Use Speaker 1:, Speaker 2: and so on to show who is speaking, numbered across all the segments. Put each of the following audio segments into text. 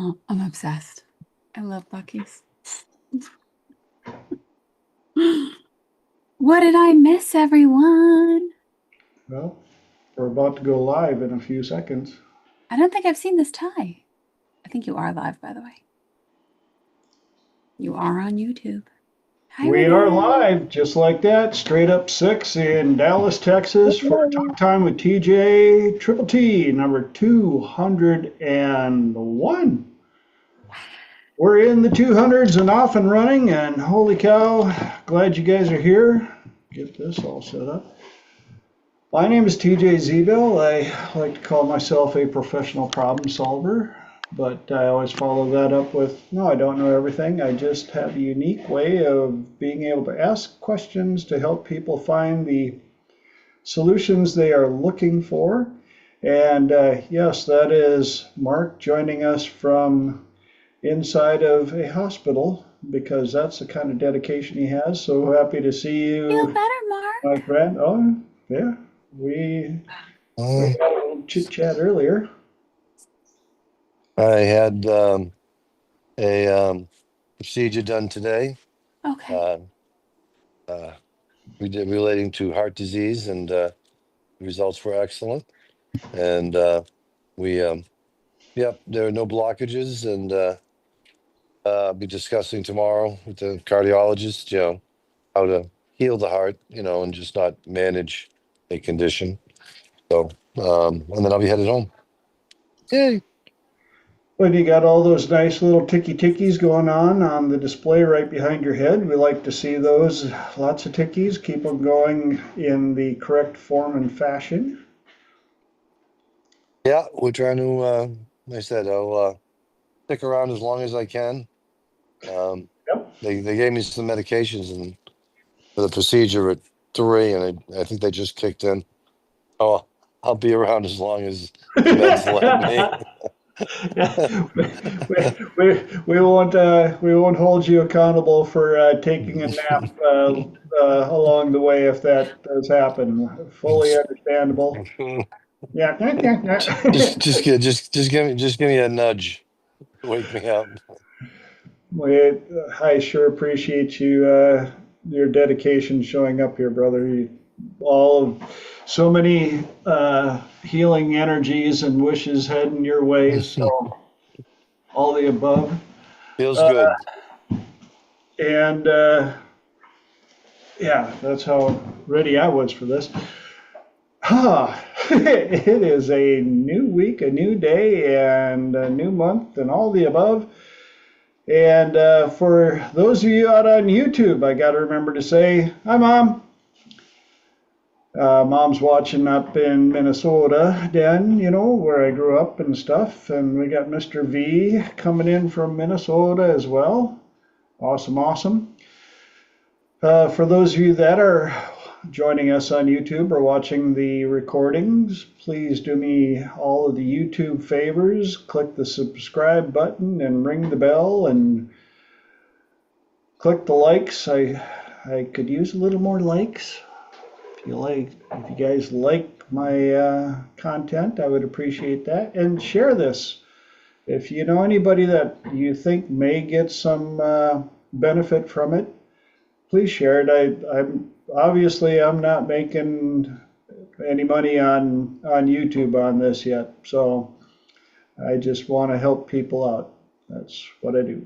Speaker 1: Oh, I'm obsessed. I love Buc-ee's. What did I miss, everyone?
Speaker 2: Well, we're about to go live in a few seconds.
Speaker 1: I don't think I've seen this tie. I think you are live, by the way. You are on YouTube. Hi,
Speaker 2: We are
Speaker 1: Renee.
Speaker 2: live just like that, straight up 6 in Dallas, Texas for Talk Time with TJ Triple T, number 201. We're in the 200s and off and running, and holy cow, glad you guys are here. Get this all set up. My name is TJ Zeville. I like to call myself a professional problem solver, but I always follow that up with, no, I don't know everything. I just have a unique way of being able to ask questions to help people find the solutions they are looking for. And yes, that is Mark joining us from inside of a hospital because that's the kind of dedication he has. So happy to see
Speaker 1: Feel
Speaker 2: you,
Speaker 1: better,
Speaker 2: my
Speaker 1: Mark?
Speaker 2: friend. Oh, yeah. We
Speaker 3: Um,
Speaker 2: had a little chit chat earlier.
Speaker 3: I had a procedure done today.
Speaker 1: Okay.
Speaker 3: Uh, uh, we did relating to heart disease, and the results were excellent. And yep, there are no blockages, and I'll be discussing tomorrow with the cardiologist, how to heal the heart, and just not manage a condition. So, and then I'll be headed home. Yay!
Speaker 2: When you got all those nice little ticky tickies going on the display right behind your head, we like to see those. Lots of tickies. Keep them going in the correct form and fashion.
Speaker 3: Yeah, we're trying to. Like I said, I'll stick around as long as I can. Um,
Speaker 2: Yep.
Speaker 3: they gave me some medications and for the procedure at 3, and I think they just kicked in. Oh, I'll be around as long as the meds let me.
Speaker 2: Yeah, we won't hold you accountable for taking a nap along the way if that does happen. Fully understandable. Yeah.
Speaker 3: just give me a nudge. Wake me up.
Speaker 2: We, I sure appreciate you, your dedication showing up here, brother. All of so many healing energies and wishes heading your way. So all the above.
Speaker 3: Feels
Speaker 2: Uh,
Speaker 3: good.
Speaker 2: and yeah, that's how ready I was for this. It is a new week, a new day, and a new month, and all the above. And for those of you out on YouTube, I got to remember to say, hi, Mom. Mom's watching up in Minnesota, then, where I grew up and stuff. And we got Mr. V coming in from Minnesota as well. Awesome, awesome. For those of you that are joining us on YouTube or watching the recordings, please do me all of the YouTube favors. Click the subscribe button and ring the bell and click the likes. I could use a little more likes. If you guys like my content, I would appreciate that. And share this. If you know anybody that you think may get some benefit from it, please share it. I'm not making any money on YouTube on this yet, so I just want to help people out. That's what I do.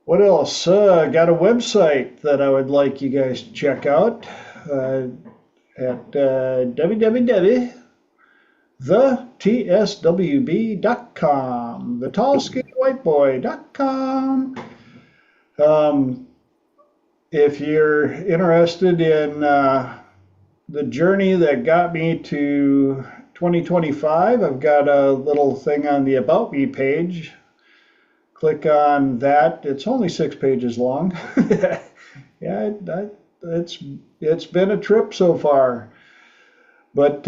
Speaker 2: What else? Got a website that I would like you guys to check out at www.thetSWB.com, thetallskinny whiteboy.com. Um, if you're interested in the journey that got me to 2025, I've got a little thing on the About Me page. Click on that. It's only 6 pages long. Yeah, it's been a trip so far. But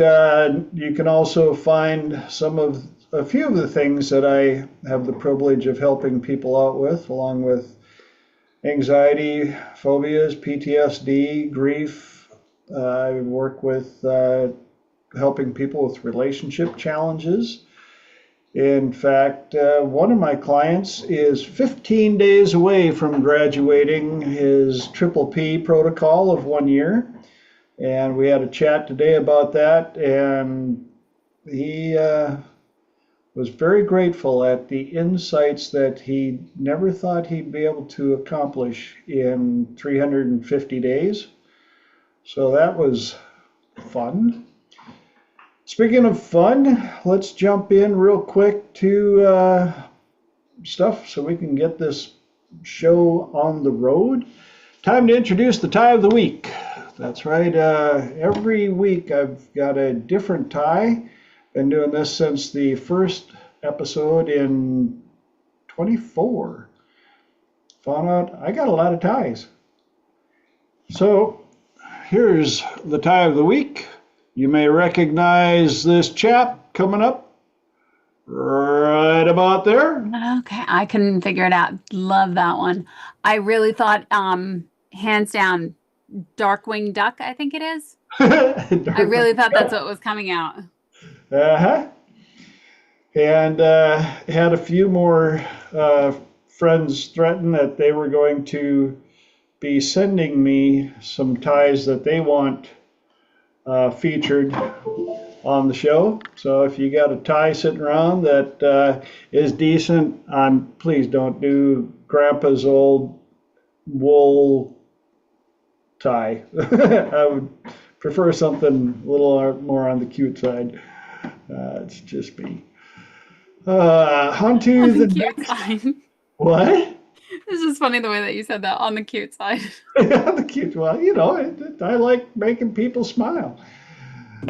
Speaker 2: you can also find a few of the things that I have the privilege of helping people out with, along with anxiety, phobias, PTSD, grief. I work with helping people with relationship challenges. In fact, one of my clients is 15 days away from graduating his triple P protocol of 1 year. And we had a chat today about that. And he was very grateful at the insights that he never thought he'd be able to accomplish in 350 days. So that was fun. Speaking of fun, let's jump in real quick to stuff so we can get this show on the road. Time to introduce the tie of the week. That's right. Every week I've got a different tie. Been doing this since the first episode in 24. Found out I got a lot of ties. So here's the tie of the week. You may recognize this chap coming up right about there.
Speaker 1: Okay, I couldn't figure it out. Love that one. I really thought, hands down, Darkwing Duck, I think it is. I really thought that's what was coming out.
Speaker 2: Uh-huh. And had a few more friends threaten that they were going to be sending me some ties that they want featured on the show. So if you got a tie sitting around that is decent, please don't do Grandpa's old wool tie. I would prefer something a little more on the cute side. It's just me. On to
Speaker 1: On the
Speaker 2: the
Speaker 1: cute
Speaker 2: next.
Speaker 1: side.
Speaker 2: What?
Speaker 1: It's just funny the way that you said that, on the cute side.
Speaker 2: The cute. Well, I like making people smile.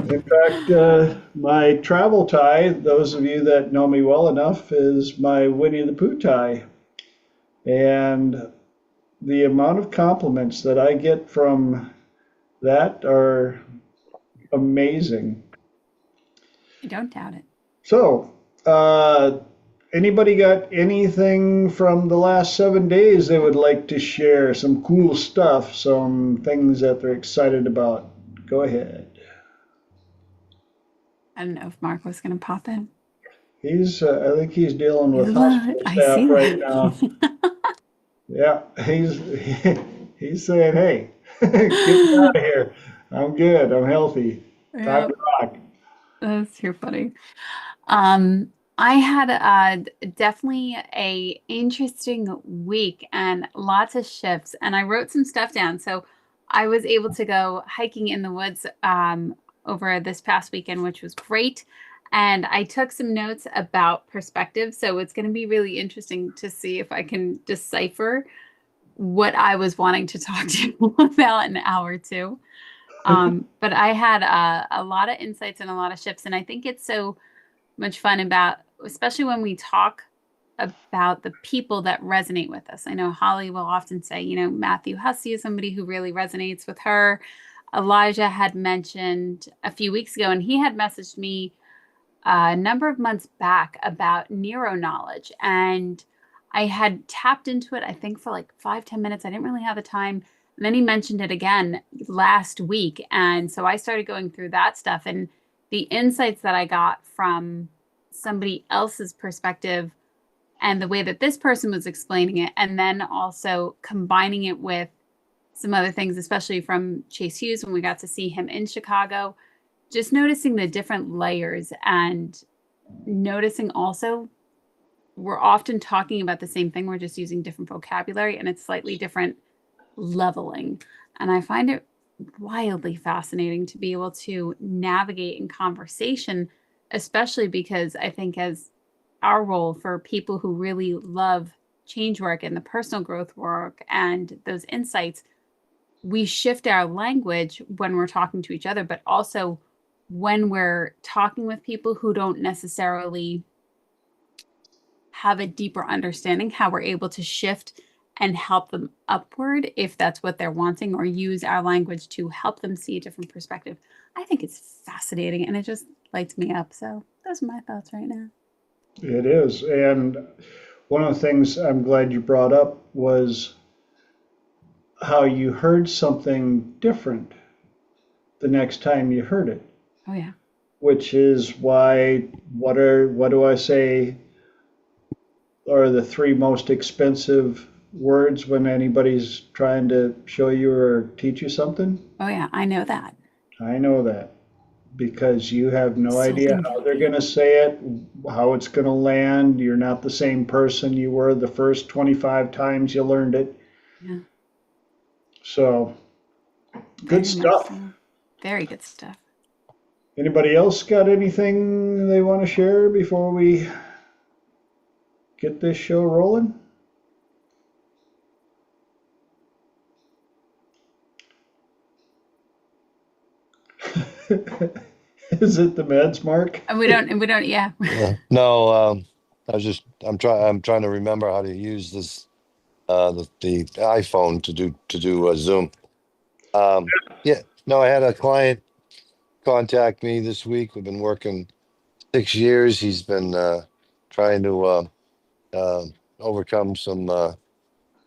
Speaker 2: In fact, my travel tie, those of you that know me well enough, is my Winnie the Pooh tie. And the amount of compliments that I get from that are amazing.
Speaker 1: I don't doubt it.
Speaker 2: So, anybody got anything from the last 7 days they would like to share? Some cool stuff, some things that they're excited about? Go ahead.
Speaker 1: I don't know if Mark was going to pop in.
Speaker 2: I think he's dealing with
Speaker 1: Love
Speaker 2: hospital
Speaker 1: it. I
Speaker 2: staff
Speaker 1: see
Speaker 2: right
Speaker 1: that.
Speaker 2: now. Yeah, he's saying, "Hey, get me out of here. I'm good. I'm healthy. Time
Speaker 1: Yep,
Speaker 2: to rock."
Speaker 1: that's too funny. I had definitely a interesting week and lots of shifts, and I wrote some stuff down. So I was able to go hiking in the woods over this past weekend, which was great. And I took some notes about perspective. So it's going to be really interesting to see if I can decipher what I was wanting to talk to you about in an hour or two. But I had a lot of insights and a lot of shifts, and I think it's so much fun about, especially when we talk about the people that resonate with us. I know Holly will often say, Matthew Hussey is somebody who really resonates with her. Elijah had mentioned a few weeks ago, and he had messaged me a number of months back about neuro knowledge. And I had tapped into it, I think, for like 5-10 minutes. I didn't really have the time. And then he mentioned it again last week. And so I started going through that stuff. And the insights that I got from somebody else's perspective and the way that this person was explaining it, and then also combining it with some other things, especially from Chase Hughes when we got to see him in Chicago, just noticing the different layers and noticing also we're often talking about the same thing. We're just using different vocabulary and it's slightly different leveling. And I find it wildly fascinating to be able to navigate in conversation, especially because I think as our role for people who really love change work and the personal growth work and those insights, we shift our language when we're talking to each other, but also when we're talking with people who don't necessarily have a deeper understanding, how we're able to shift and help them upward if that's what they're wanting, or use our language to help them see a different perspective. I think it's fascinating and it just lights me up. So those are my thoughts right now.
Speaker 2: It is. And one of the things I'm glad you brought up was how you heard something different the next time you heard it.
Speaker 1: Oh, yeah.
Speaker 2: which is why what do I say are the three most expensive words when anybody's trying to show you or teach you something?
Speaker 1: Oh yeah, I know that.
Speaker 2: I know that because you have no idea
Speaker 1: Insulting
Speaker 2: how they're
Speaker 1: guilty.
Speaker 2: going to say it, how it's going to land. You're not the same person you were the first 25 times you learned it.
Speaker 1: Yeah,
Speaker 2: So, good
Speaker 1: very much
Speaker 2: stuff.
Speaker 1: so. Very good stuff.
Speaker 2: Anybody else got anything they want to share before we get this show rolling? Is it the meds, Mark?
Speaker 1: Yeah.
Speaker 3: No, I'm trying to remember how to use this, the iPhone to do Zoom. Yeah, no, I had a client contact me this week. We've been working 6 years. He's been trying to uh, overcome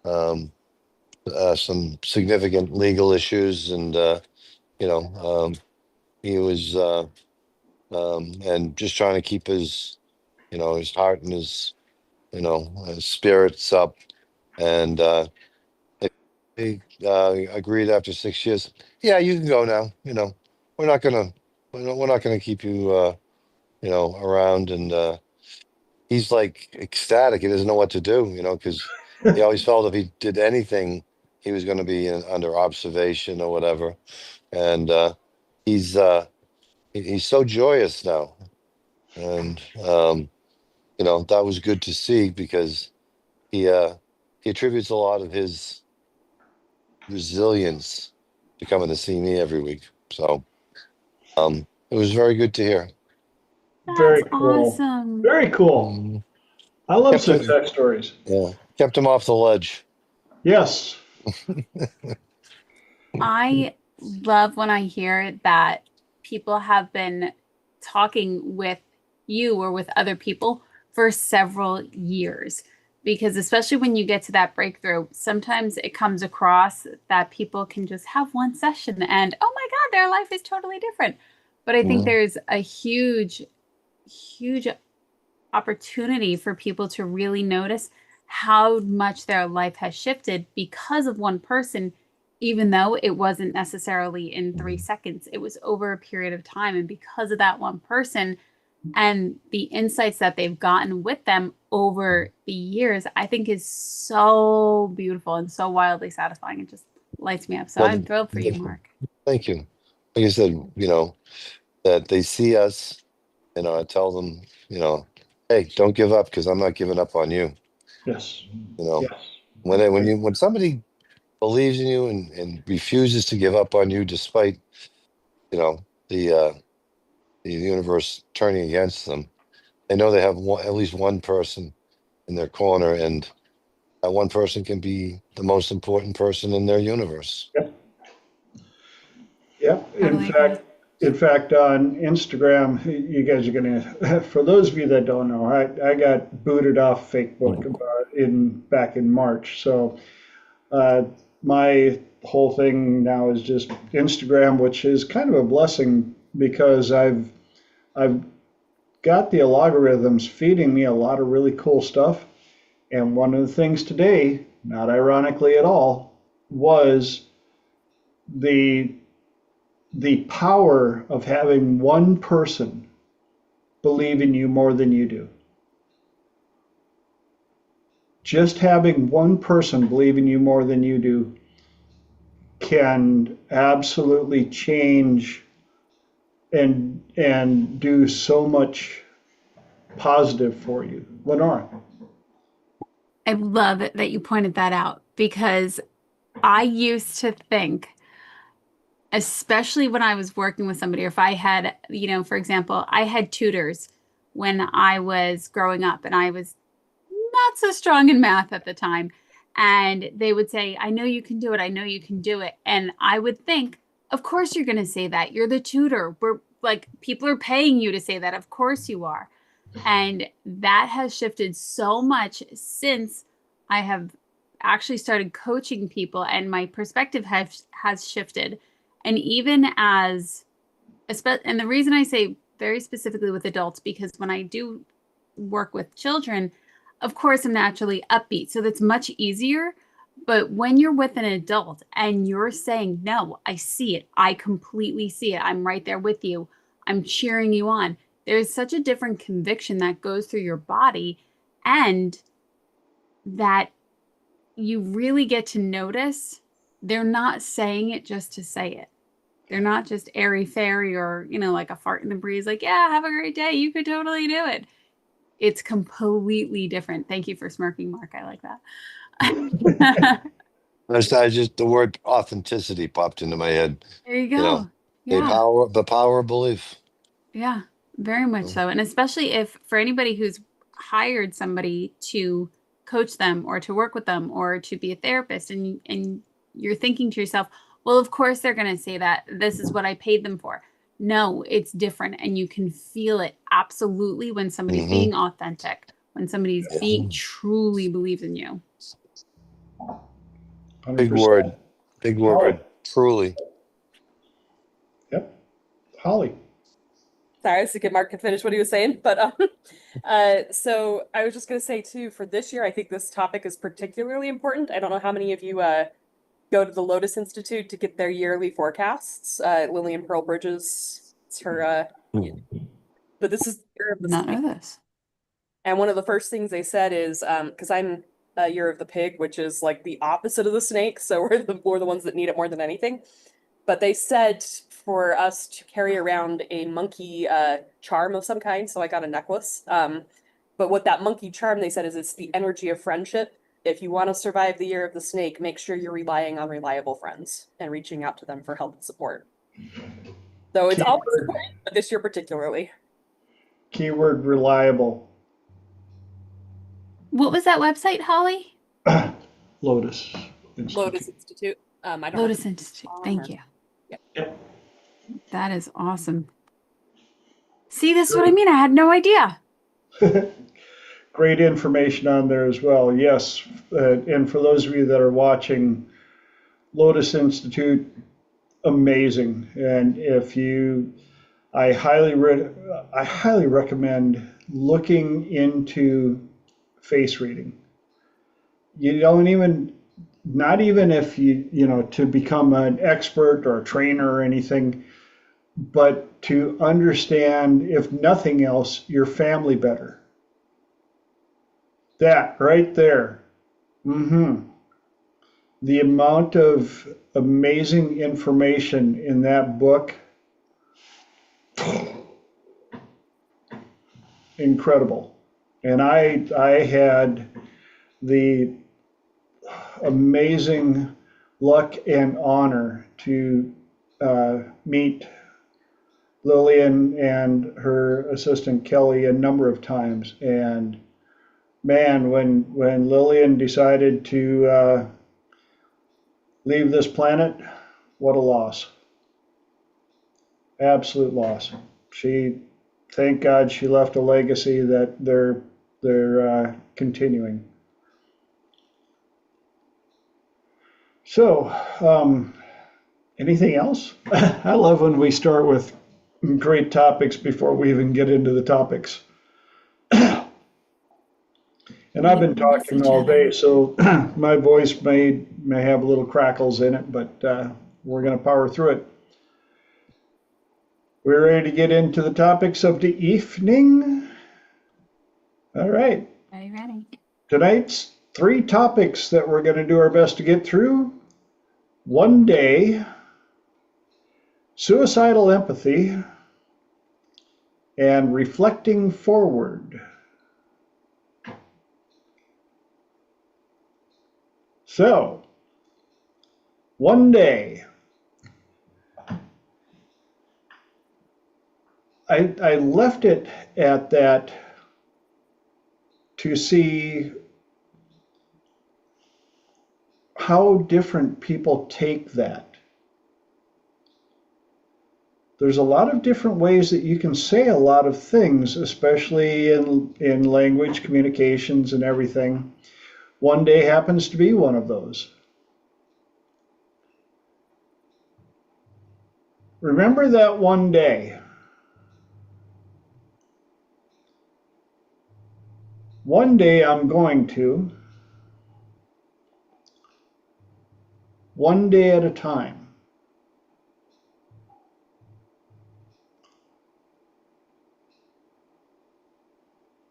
Speaker 3: um, some significant legal issues, and you know, he was and just trying to keep his, his heart and his spirits up, and he agreed after 6 years. Yeah, you can go now. We're not gonna we're not gonna keep you around, and he's like ecstatic. He doesn't know what to do, because he always felt if he did anything, he was going to be under observation or whatever. And he's he's so joyous now, and that was good to see, because he attributes a lot of his resilience to coming to see me every week. So it was very good to hear.
Speaker 1: That's
Speaker 2: Very cool.
Speaker 1: awesome.
Speaker 2: Very cool.
Speaker 3: Mm,
Speaker 2: I love
Speaker 3: kept him,
Speaker 2: success stories.
Speaker 3: yeah, kept him off the ledge.
Speaker 2: Yes.
Speaker 1: I love when I hear that people have been talking with you or with other people for several years. Because especially when you get to that breakthrough, sometimes it comes across that people can just have one session and, oh my God, their life is totally different. But I think
Speaker 3: Mm,
Speaker 1: there's a huge, huge opportunity for people to really notice how much their life has shifted because of one person, even though it wasn't necessarily in 3 seconds. It was over a period of time. And because of that one person and the insights that they've gotten with them over the years, I think is so beautiful and so wildly satifying. It just lights me up. So
Speaker 3: well,
Speaker 1: I'm thrilled for you, Mark.
Speaker 3: thank you. Like I said, that they see us, I tell them, hey, don't give up, because I'm not giving up on you.
Speaker 2: Yes.
Speaker 3: You know,
Speaker 2: Yes.
Speaker 3: when somebody believes in you, and refuses to give up on you despite, the universe turning against them, they know they have at least one person in their corner, and that one person can be the most important person in their universe.
Speaker 2: Yep. Yep. In
Speaker 1: Totally agree.
Speaker 2: fact, on Instagram, you guys are gonna. For those of you that don't know, I got booted off Facebook back in March. So uh, my whole thing now is just Instagram, which is kind of a blessing because I've got the algorithms feeding me a lot of really cool stuff. And one of the things today, not ironically at all, was the the power of having one person believe in you more than you do. Just having one person believe in you more than you do can absolutely change and do so much positive for you. Lenora.
Speaker 1: I love it that you pointed that out because I used to think, especially when I was working with somebody, or if I had, for example, I had tutors when I was growing up and I was not so strong in math at the time. And they would say, I know you can do it. I know you can do it. And I would think, of course you're going to say that. You're the tutor. We're like, people are paying you to say that. Of course you are. And that has shifted so much since I have actually started coaching people and my perspective has shifted. And even and the reason I say very specifically with adults, because when I do work with children, of course, I'm naturally upbeat. So that's much easier. But when you're with an adult and you're saying, no, I see it, I completely see it, I'm right there with you, I'm cheering you on, there's such a different conviction that goes through your body, and that you really get to notice they're not saying it just to say it. They're not just airy fairy or, like a fart in the breeze, like, yeah, have a great day. You could totally do it. It's completely different. Thank you for smirking, Mark. I like that.
Speaker 3: I just the word authenticity popped into my head.
Speaker 1: There you
Speaker 3: You know,
Speaker 1: go. Yeah.
Speaker 3: the power of belief.
Speaker 1: Yeah. Very much
Speaker 3: Mm.
Speaker 1: so. And especially if for anybody who's hired somebody to coach them or to work with them or to be a therapist, and you're thinking to yourself, well, of course they're going to say that. This is what I paid them for. No, it's different. And you can feel it absolutely when somebody's
Speaker 3: Hmm.
Speaker 1: being authentic, when somebody's being truly believes in you.
Speaker 3: Big
Speaker 2: 100%.
Speaker 3: word, big
Speaker 2: Holly.
Speaker 3: word. Truly.
Speaker 2: Yep. Holly.
Speaker 4: Sorry, I was thinking Mark could finish what he was saying, but so I was just gonna say too, for this year, I think this topic is particularly important. I don't know how many of you go to the Lotus Institute to get their yearly forecasts. Lillian Pearl Bridges, it's her. But this is the year of the
Speaker 1: Not
Speaker 4: snake,
Speaker 1: know this.
Speaker 4: and one of the first things they said is because I'm a year of the pig, which is like the opposite of the snake, so we're the ones that need it more than anything. But they said for us to carry around a monkey charm of some kind. So I got a necklace. But what that monkey charm, they said, is it's the energy of friendship. If you want to survive the year of the snake, make sure you're relying on reliable friends and reaching out to them for help and support. So it's always important, but this year particularly.
Speaker 2: Keyword reliable.
Speaker 1: What was that website, Holly?
Speaker 2: Lotus Institute.
Speaker 4: Lotus Institute. I don't know.
Speaker 1: Lotus Institute. Thank you.
Speaker 2: Yep.
Speaker 1: That is awesome. See, this is what I mean. I had no idea.
Speaker 2: Great information on there as well. Yes, and for those of you that are watching, Lotus Institute, amazing. And I highly recommend looking into face reading. You don't even, not even if to become an expert or a trainer or anything, but to understand, if nothing else, your family better. That right there. The amount of amazing information in that book, incredible. And I had the amazing luck and honor to meet Lillian and her assistant Kelly a number of times. And man, when Lillian decided to leave this planet, what a loss. Absolute loss. Thank God she left a legacy that they're continuing. So, anything else? I love when we start with great topics before we even get into the topics. And I've been talking all day, so my voice may have a little crackles in it, but we're going to power through it. We're ready to get into the topics of the evening. All right.
Speaker 1: Are you ready?
Speaker 2: Tonight's 3 topics that we're going to do our best to get through. One day, suicidal empathy, and reflecting forward. So, one day, I left it at that to see how different people take that. There's a lot of different ways that you can say a lot of things, especially in language, communications, and everything. One day happens to be one of those. Remember that one day. One day I'm going to, one day at a time.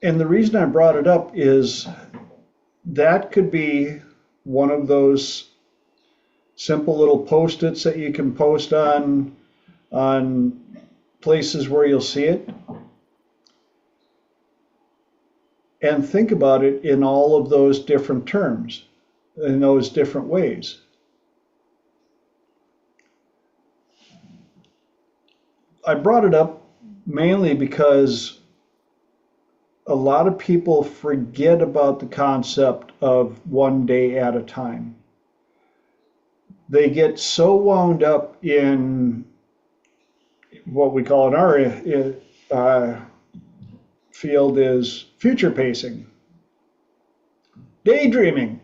Speaker 2: And the reason I brought it up is that could be one of those simple little post-its that you can post on places where you'll see it. And think about it in all of those different terms, in those different ways. I brought it up mainly because a lot of people forget about the concept of one day at a time. They get so wound up in what we call in our field is future pacing, daydreaming.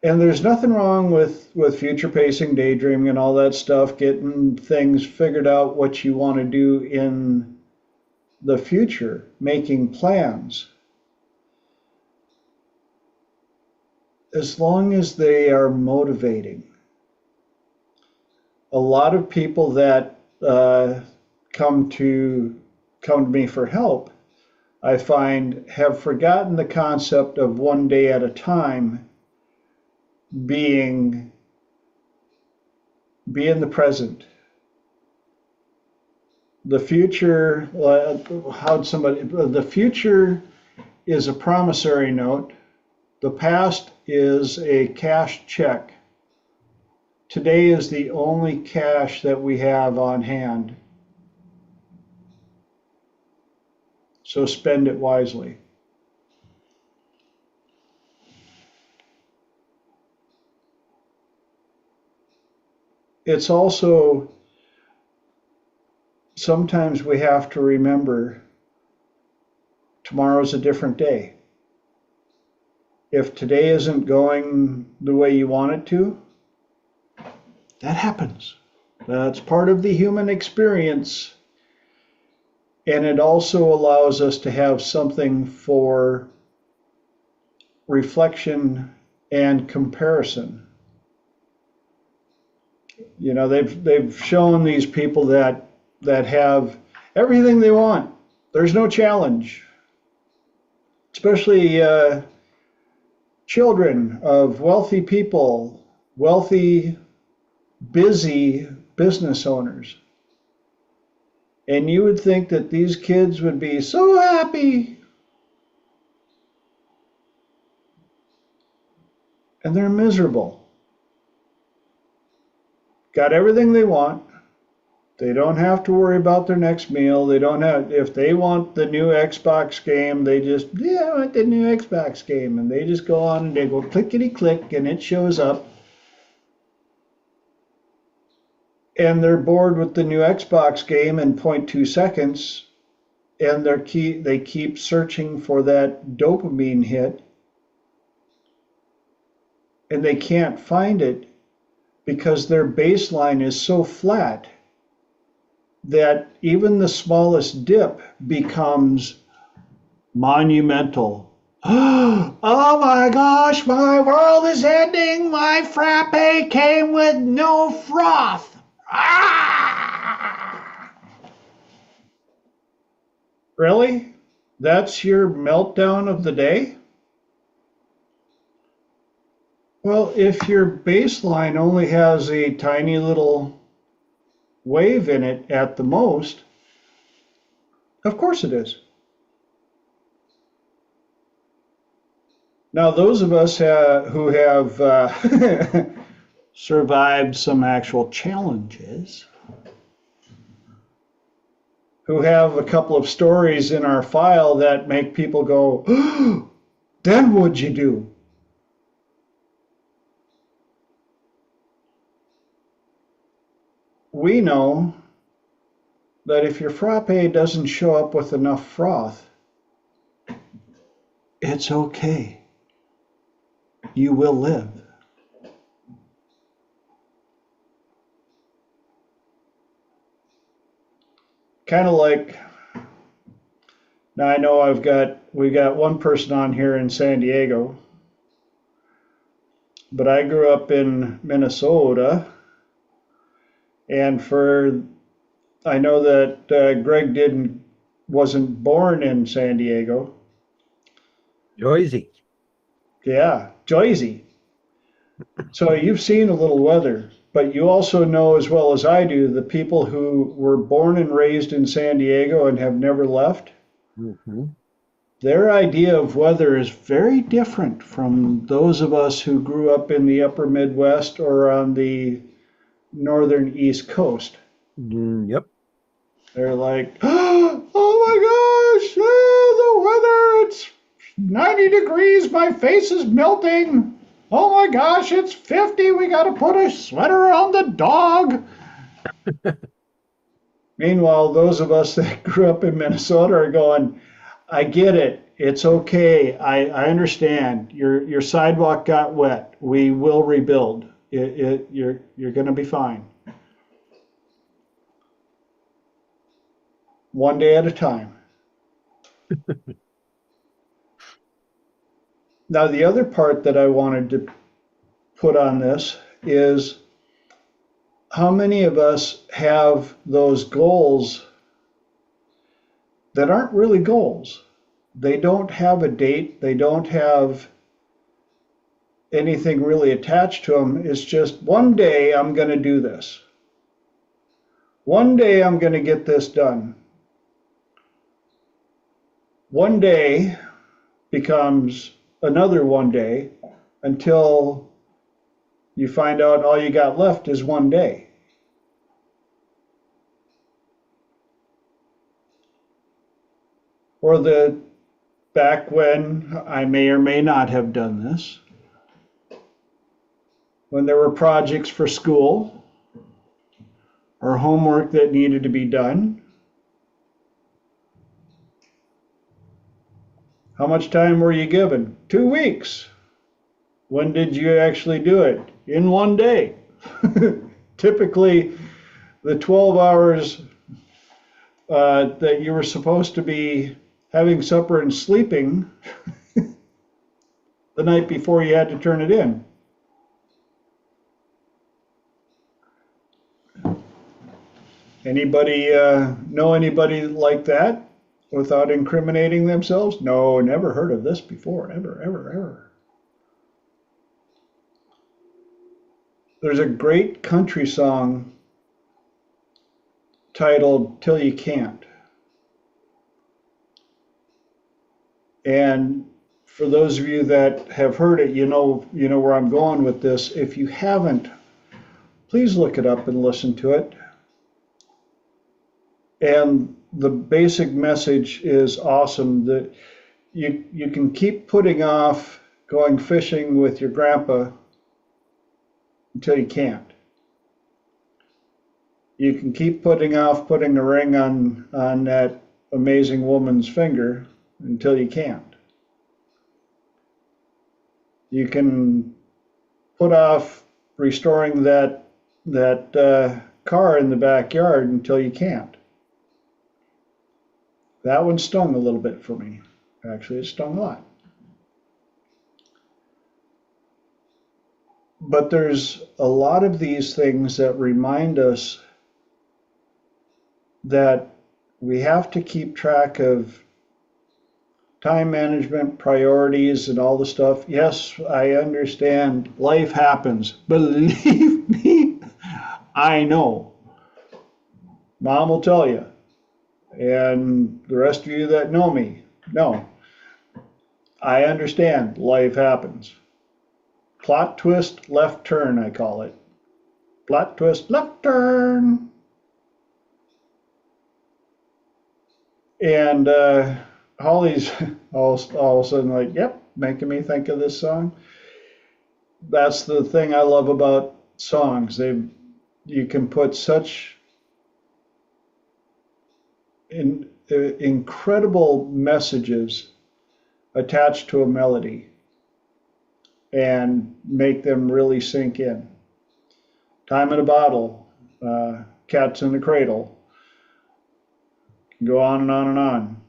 Speaker 2: And there's nothing wrong with future pacing, daydreaming, and all that stuff, getting things figured out what you want to do in the future, making plans. As long as they are motivating. A lot of people that come to me for help, I find, have forgotten the concept of one day at a time being the present. The future, the future is a promissory note. The past is a cash check. Today is the only cash that we have on hand. So spend it wisely. It's also, sometimes we have to remember tomorrow's a different day. If today isn't going the way you want it to, that happens. That's part of the human experience. And it also allows us to have something for reflection and comparison. You know, they've shown these people that have everything they want. There's no challenge. Especially children of wealthy people, wealthy, busy business owners. And you would think that these kids would be so happy. And they're miserable. Got everything they want. They don't have to worry about their next meal. They don't have, if they want the new Xbox game, they just, yeah, I want the new Xbox game. And they just go on and they go clickety click and it shows up. And they're bored with the new Xbox game in 0.2 seconds. And they keep searching for that dopamine hit. And they can't find it because their baseline is so flat that even the smallest dip becomes monumental. Oh my gosh, my world is ending. My frappe came with no froth. Ah! Really? That's your meltdown of the day? Well, if your baseline only has a tiny little wave in it at the most, of course it is. Now, those of us who have survived some actual challenges, who have a couple of stories in our file that make people go, oh, then what'd you do? We know that if your frappe doesn't show up with enough froth, it's okay. You will live. Kind of like Now I know we got one person on here in San Diego, but I grew up in Minnesota, and I know that Greg wasn't born in San Diego.
Speaker 5: Joyzy.
Speaker 2: Yeah, Joyzy. So you've seen a little weather, but you also know as well as I do the people who were born and raised in San Diego and have never left.
Speaker 5: Mm-hmm.
Speaker 2: Their idea of weather is very different from those of us who grew up in the upper Midwest or on the northern East Coast.
Speaker 5: Yep.
Speaker 2: They're like, oh my gosh, the weather, it's 90 degrees, my face is melting. Oh my gosh, it's 50, we got to put a sweater on the dog. Meanwhile, those of us that grew up in Minnesota are going, I get it. It's okay. I understand. Your sidewalk got wet. We will rebuild. You're going to be fine. One day at a time. Now, the other part that I wanted to put on this is how many of us have those goals that aren't really goals? They don't have a date. They don't have anything really attached to them. It's just one day I'm going to do this. One day I'm going to get this done. One day becomes another one day until you find out all you got left is one day. Or back when I may or may not have done this, when there were projects for school or homework that needed to be done. How much time were you given? 2 weeks. When did you actually do it? In one day. Typically, the 12 hours that you were supposed to be having supper and sleeping the night before you had to turn it in. Anybody know anybody like that without incriminating themselves? No, never heard of this before. Ever, ever, ever. There's a great country song titled Till You Can't. And for those of you that have heard it, you know where I'm going with this. If you haven't, please look it up and listen to it. And the basic message is awesome, that you can keep putting off going fishing with your grandpa until you can't. You can keep putting off putting a ring on that amazing woman's finger until you can't. You can put off restoring that car in the backyard until you can't. That one stung a little bit for me. Actually, it stung a lot. But there's a lot of these things that remind us that we have to keep track of time management, priorities, and all the stuff. Yes, I understand life happens. Believe me, I know. Mom will tell you. And the rest of you that know me, know. I understand life happens. Plot twist, left turn, I call it. Plot twist, left turn. And Holly's all of a sudden like, yep, making me think of this song. That's the thing I love about songs. You can put such incredible messages attached to a melody and make them really sink in. Time in a Bottle, Cats in the Cradle, go on and on and on.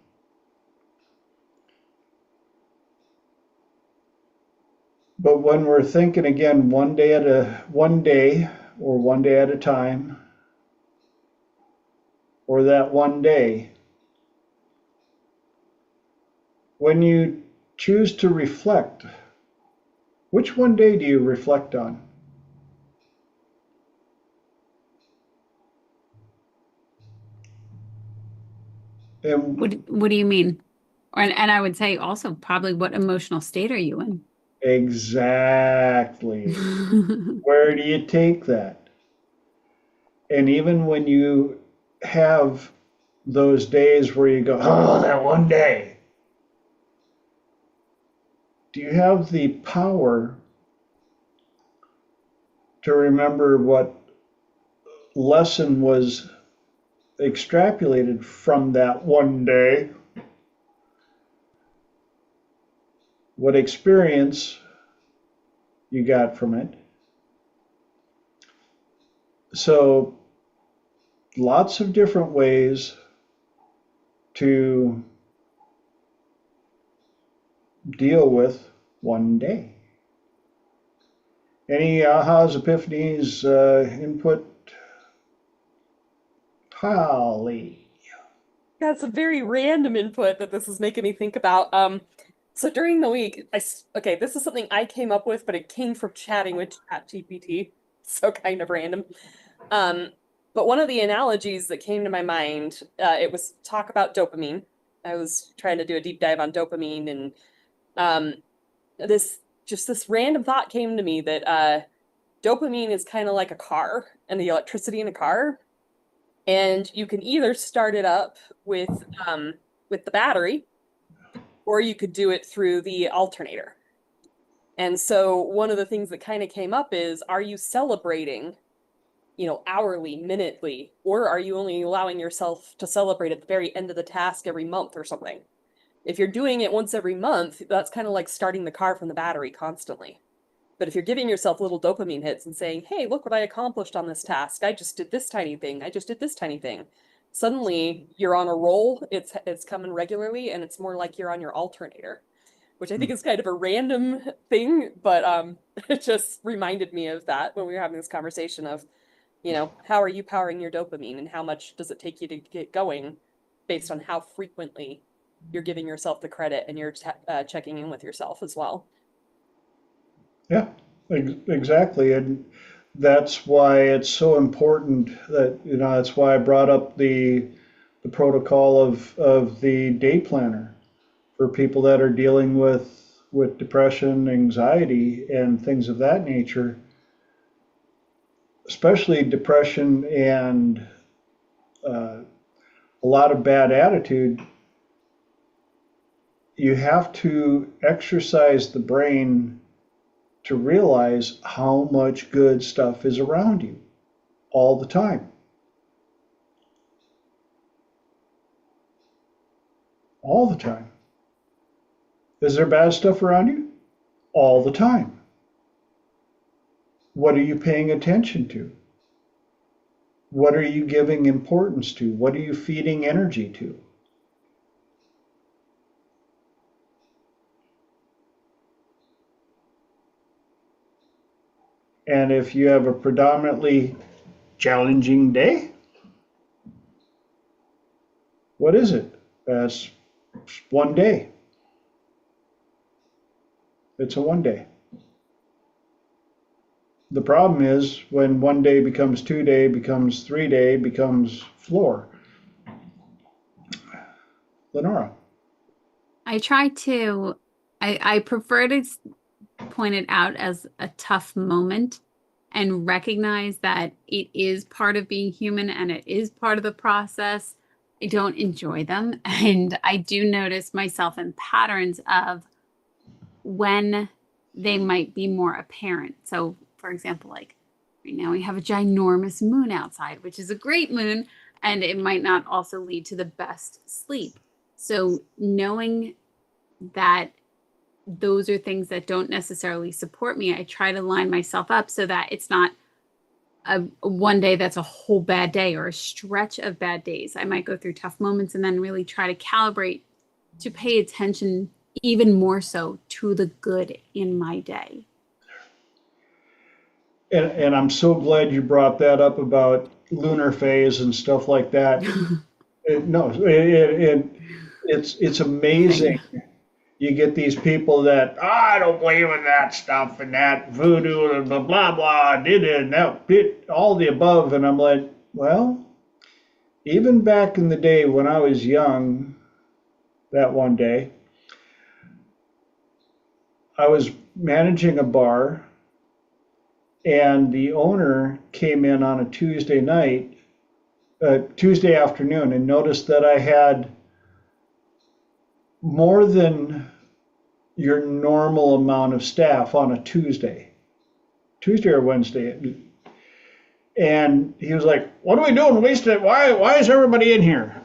Speaker 2: But when we're thinking again, one day or one day at a time, or that one day, when you choose to reflect, which one day do you reflect on? And
Speaker 1: What do you mean? And I would say also probably what emotional state are you in?
Speaker 2: exactly, where do you take that? And even when you have those days where you go, oh, that one day, do you have the power to remember what lesson was extrapolated from that one day? What experience you got from it? So, lots of different ways to deal with one day. Any ahas, epiphanies, input? Holly.
Speaker 4: That's a very random input that this is making me think about. So during the week, okay, this is something I came up with, but it came from chatting with ChatGPT, so kind of random. Um, but one of the analogies that came to my mind, it was talk about dopamine. I was trying to do a deep dive on dopamine, and um, this random thought came to me that dopamine is kind of like a car and the electricity in a car, and you can either start it up with the battery, or you could do it through the alternator. And so one of the things that kind of came up is, are you celebrating, hourly, minutely, or are you only allowing yourself to celebrate at the very end of the task every month or something? If you're doing it once every month, that's kind of like starting the car from the battery constantly. But if you're giving yourself little dopamine hits and saying, hey, look what I accomplished on this task. I just did this tiny thing. I just did this tiny thing. Suddenly you're on a roll. It's coming regularly, and it's more like you're on your alternator, which I think is kind of a random thing, but it just reminded me of that when we were having this conversation of, how are you powering your dopamine, and how much does it take you to get going based on how frequently you're giving yourself the credit and you're checking in with yourself as well.
Speaker 2: Yeah, exactly. And that's why it's so important that, that's why I brought up the protocol of the day planner for people that are dealing with depression, anxiety, and things of that nature, especially depression and a lot of bad attitude. You have to exercise the brain to realize how much good stuff is around you all the time. All the time. Is there bad stuff around you? All the time. What are you paying attention to? What are you giving importance to? What are you feeding energy to? And if you have a predominantly challenging day, what is it? That's one day. It's a one day. The problem is when one day becomes 2 day, becomes 3 day, becomes floor. Lenora.
Speaker 1: I prefer to point it out as a tough moment and recognize that it is part of being human and it is part of the process. I don't enjoy them. And I do notice myself in patterns of when they might be more apparent. So, for example, like right now we have a ginormous moon outside, which is a great moon, and it might not also lead to the best sleep. So, knowing that those are things that don't necessarily support me, I try to line myself up so that it's not a one day that's a whole bad day or a stretch of bad days. I might go through tough moments and then really try to calibrate to pay attention even more so to the good in my day.
Speaker 2: And I'm so glad you brought that up about lunar phase and stuff like that. No, it's amazing.
Speaker 1: Same.
Speaker 2: You get these people that, "Ah, I don't believe in that stuff and that voodoo and blah blah blah, did it and that did all the above," and I'm like, well, even back in the day when I was young, that one day, I was managing a bar, and the owner came in on a Tuesday afternoon, and noticed that I had more than your normal amount of staff on a Tuesday or Wednesday. And he was like, "What are we doing? Wasted. Why is everybody in here?"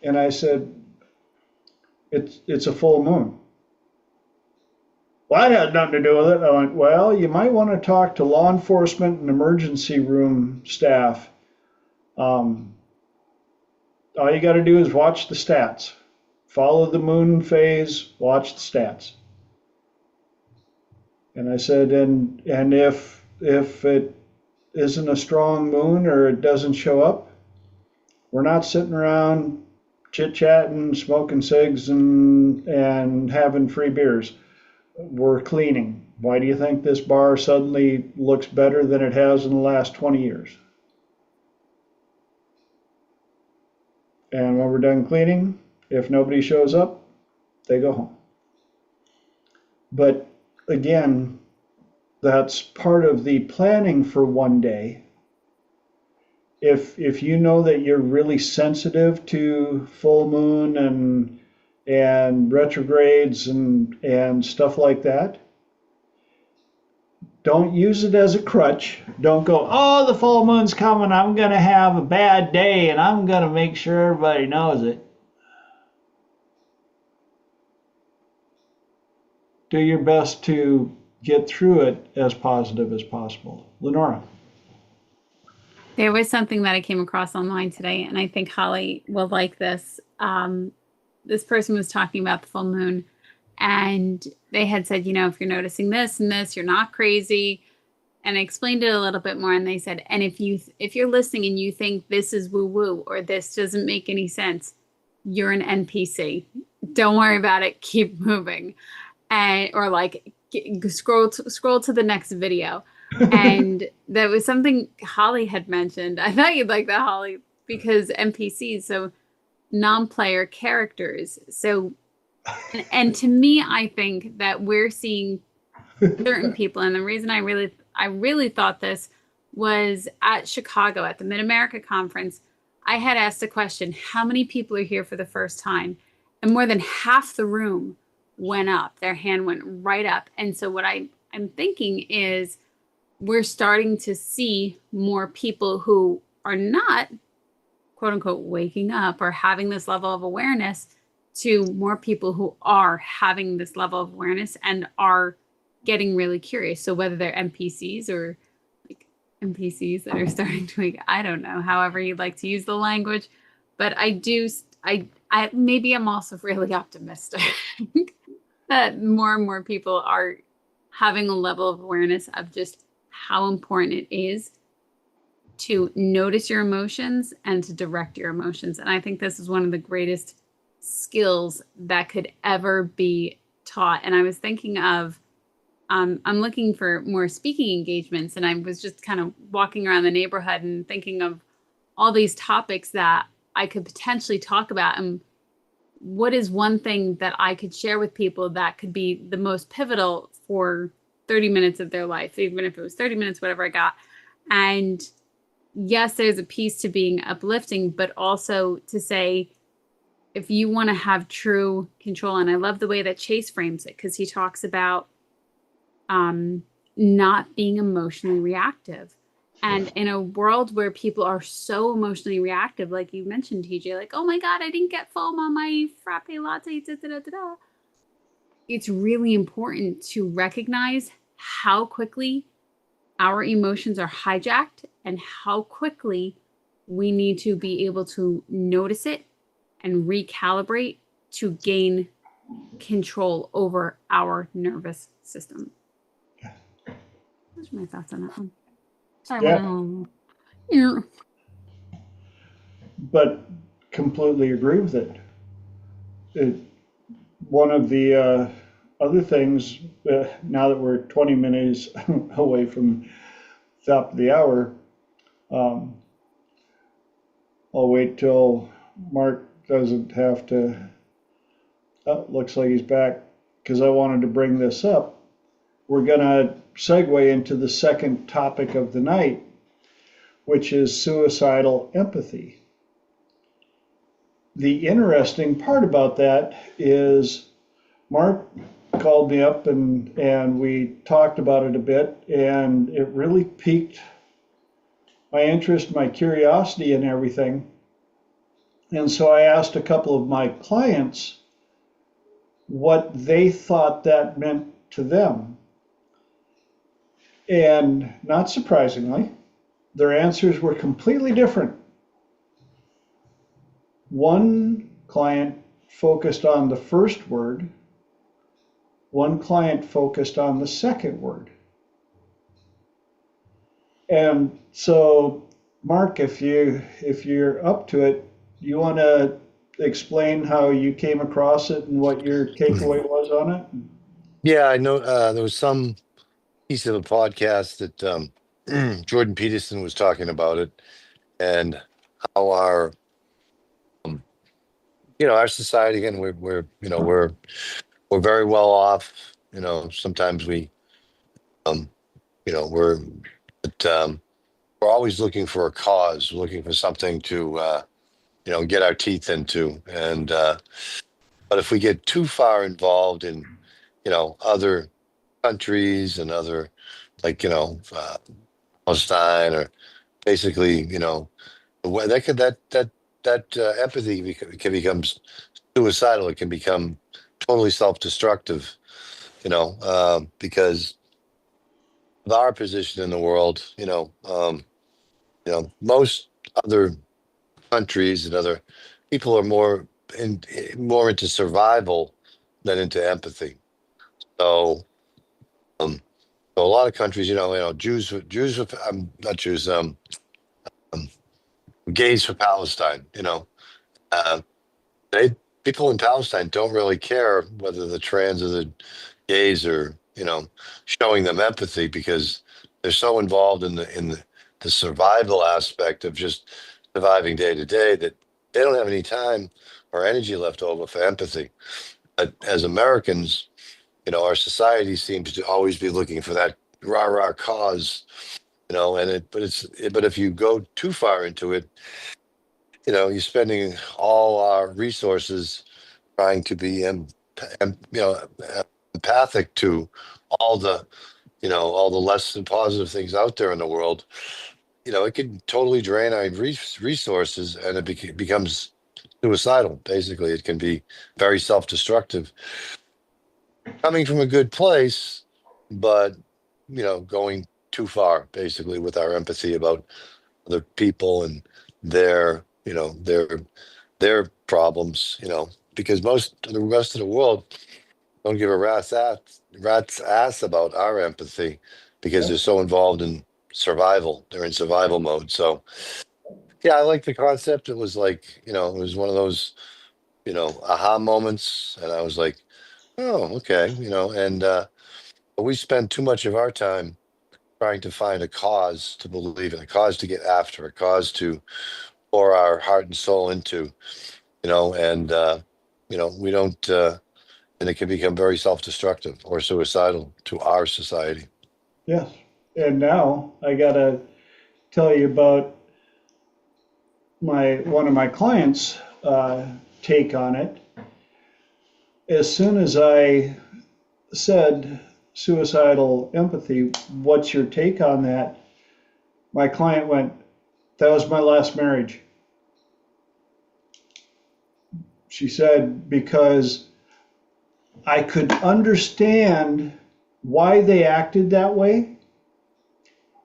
Speaker 2: And I said, "It's a full moon." "Well, that has nothing to do with it." I went, "Well, you might want to talk to law enforcement and emergency room staff. Um, all you got to do is watch the stats. Follow the moon phase, watch the stats." And I said, and if it isn't a strong moon or it doesn't show up, we're not sitting around chit chatting, smoking cigs, and having free beers. We're cleaning. Why do you think this bar suddenly looks better than it has in the last 20 years? And when we're done cleaning, if nobody shows up, they go home. But again, that's part of the planning for one day. If you know that you're really sensitive to full moon and retrogrades and stuff like that, don't use it as a crutch. Don't go, "Oh, the full moon's coming. I'm going to have a bad day and I'm going to make sure everybody knows it." Do your best to get through it as positive as possible. Lenora.
Speaker 1: There was something that I came across online today, and I think Holly will like this. This person was talking about the full moon, and they had said, if you're noticing this and this, you're not crazy. And I explained it a little bit more, and they said, and if you're listening and you think this is woo woo or this doesn't make any sense, you're an NPC. Don't worry about it. Keep moving, and or like scroll to the next video. And that was something Holly had mentioned. I thought you'd like that, Holly, because NPCs, so non-player characters. So, and to me, I think that we're seeing certain people, and the reason I really thought this was at Chicago at the Mid-America Conference. I had asked the question, how many people are here for the first time? And more than half the room went up. Their hand went right up. And so what I'm thinking is we're starting to see more people who are not, quote unquote, waking up or having this level of awareness, to more people who are having this level of awareness and are getting really curious. So whether they're NPCs or like NPCs that are starting to wake, I don't know, however you'd like to use the language, but I maybe I'm also really optimistic that more and more people are having a level of awareness of just how important it is to notice your emotions and to direct your emotions. And I think this is one of the greatest skills that could ever be taught. And I was thinking of, I'm looking for more speaking engagements, and I was just kind of walking around the neighborhood and thinking of all these topics that I could potentially talk about. And what is one thing that I could share with people that could be the most pivotal for 30 minutes of their life, even if it was 30 minutes, whatever I got. And yes, there's a piece to being uplifting, but also to say, if you want to have true control, and I love the way that Chase frames it, because he talks about not being emotionally reactive. And in a world where people are so emotionally reactive, like you mentioned, TJ, like, oh my God, I didn't get foam on my frappe latte, da, da, da, da, da. It's really important to recognize how quickly our emotions are hijacked and how quickly we need to be able to notice it and recalibrate to gain control over our nervous system. Those are my thoughts on that one. I
Speaker 2: Yeah,
Speaker 1: went, "Yeah."
Speaker 2: but completely agree with it. It one of the other things, now that we're 20 minutes away from the top of the hour, um, I'll wait till Mark doesn't have to. Oh, looks like he's back because I wanted to bring this up. We're going to segue into the second topic of the night, which is suicidal empathy. The interesting part about that is Mark called me up and we talked about it a bit, and it really piqued my interest, my curiosity, and everything. And so I asked a couple of my clients what they thought that meant to them. And not surprisingly, their answers were completely different. One client focused on the first word, one client focused on the second word. And so, Mark, if you're up to it, you want to explain how you came across it and what your takeaway was on it?
Speaker 3: Yeah, I know there was some piece of a podcast that Jordan Peterson was talking about it, and how our um, our society, again, we're very well off. Sometimes we um we're but, we're always looking for a cause, looking for something to get our teeth into. And but if we get too far involved in other countries and other, like, Palestine, or basically, that could that empathy can become suicidal. It can become totally self-destructive, because of our position in the world. Most other countries and other people are more into survival than into empathy. So, um, so a lot of countries, Jews, not Jews, um, gays for Palestine. Uh, they people in Palestine don't really care whether the trans or the gays are, showing them empathy, because they're so involved in the survival aspect of just surviving day to day, that they don't have any time or energy left over for empathy. But as Americans, our society seems to always be looking for that rah rah cause, but if you go too far into it, you're spending all our resources trying to be em, you know empathic to all the all the less than positive things out there in the world. It can totally drain our resources, and it becomes suicidal. Basically, it can be very self-destructive, coming from a good place, but going too far, basically, with our empathy about other people and their their problems. Because most of the rest of the world don't give a rat's ass about our empathy, because
Speaker 2: Yeah.
Speaker 3: they're so involved in survival. They're in survival mode. So yeah, I like the concept. It was like, it was one of those, aha moments. And I was like, oh, okay. And but we spend too much of our time trying to find a cause to believe in, a cause to get after, a cause to pour our heart and soul into, and we don't, and it can become very self-destructive or suicidal to our society.
Speaker 2: Yes. And now I got to tell you about my one of my clients' take on it. As soon as I said suicidal empathy, what's your take on that? My client went, that was my last marriage. She said, because I could understand why they acted that way.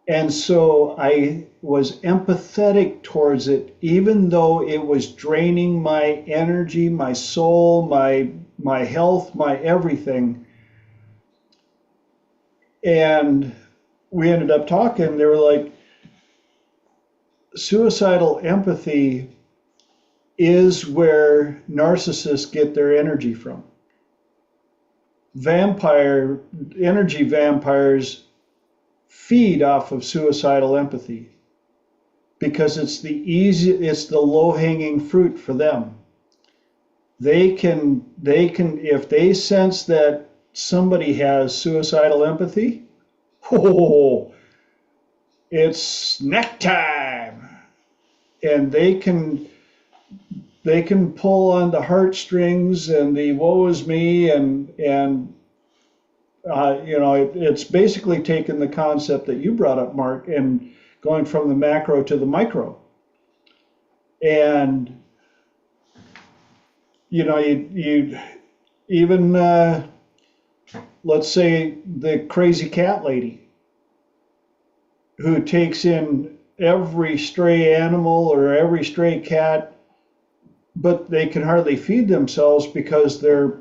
Speaker 2: And so I was empathetic towards it, even though it was draining my energy, my soul, my health, my everything. And we ended up talking. They were like, suicidal empathy is where narcissists get their energy from. Energy vampires feed off of suicidal empathy because it's the low-hanging fruit for them. They can, if they sense that somebody has suicidal empathy, oh, it's snack time, and they can pull on the heartstrings and the woe is me, and it's basically taken the concept that you brought up, Mark, and going from the macro to the micro. And you even let's say the crazy cat lady who takes in every stray animal or every stray cat, but they can hardly feed themselves because they're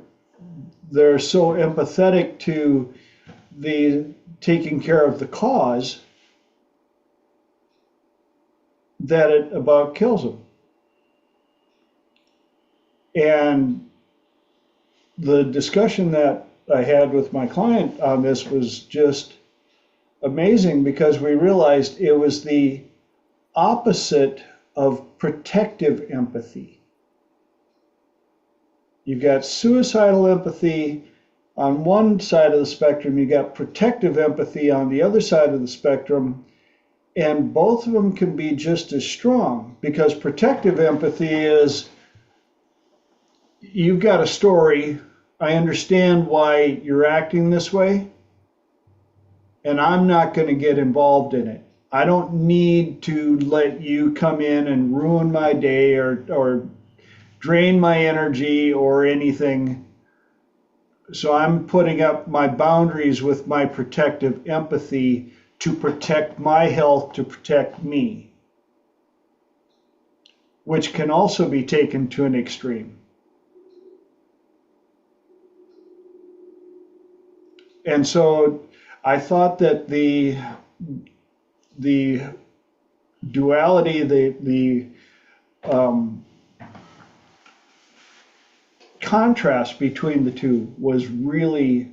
Speaker 2: so empathetic to the taking care of the cause that it about kills them. And the discussion that I had with my client on this was just amazing because we realized it was the opposite of protective empathy. You've got suicidal empathy on one side of the spectrum, you got protective empathy on the other side of the spectrum, and both of them can be just as strong because protective empathy is, you've got a story, I understand why you're acting this way, and I'm not going to get involved in it. I don't need to let you come in and ruin my day or drain my energy or anything. So I'm putting up my boundaries with my protective empathy to protect my health, to protect me, which can also be taken to an extreme. And so I thought that the duality, the contrast between the two was really,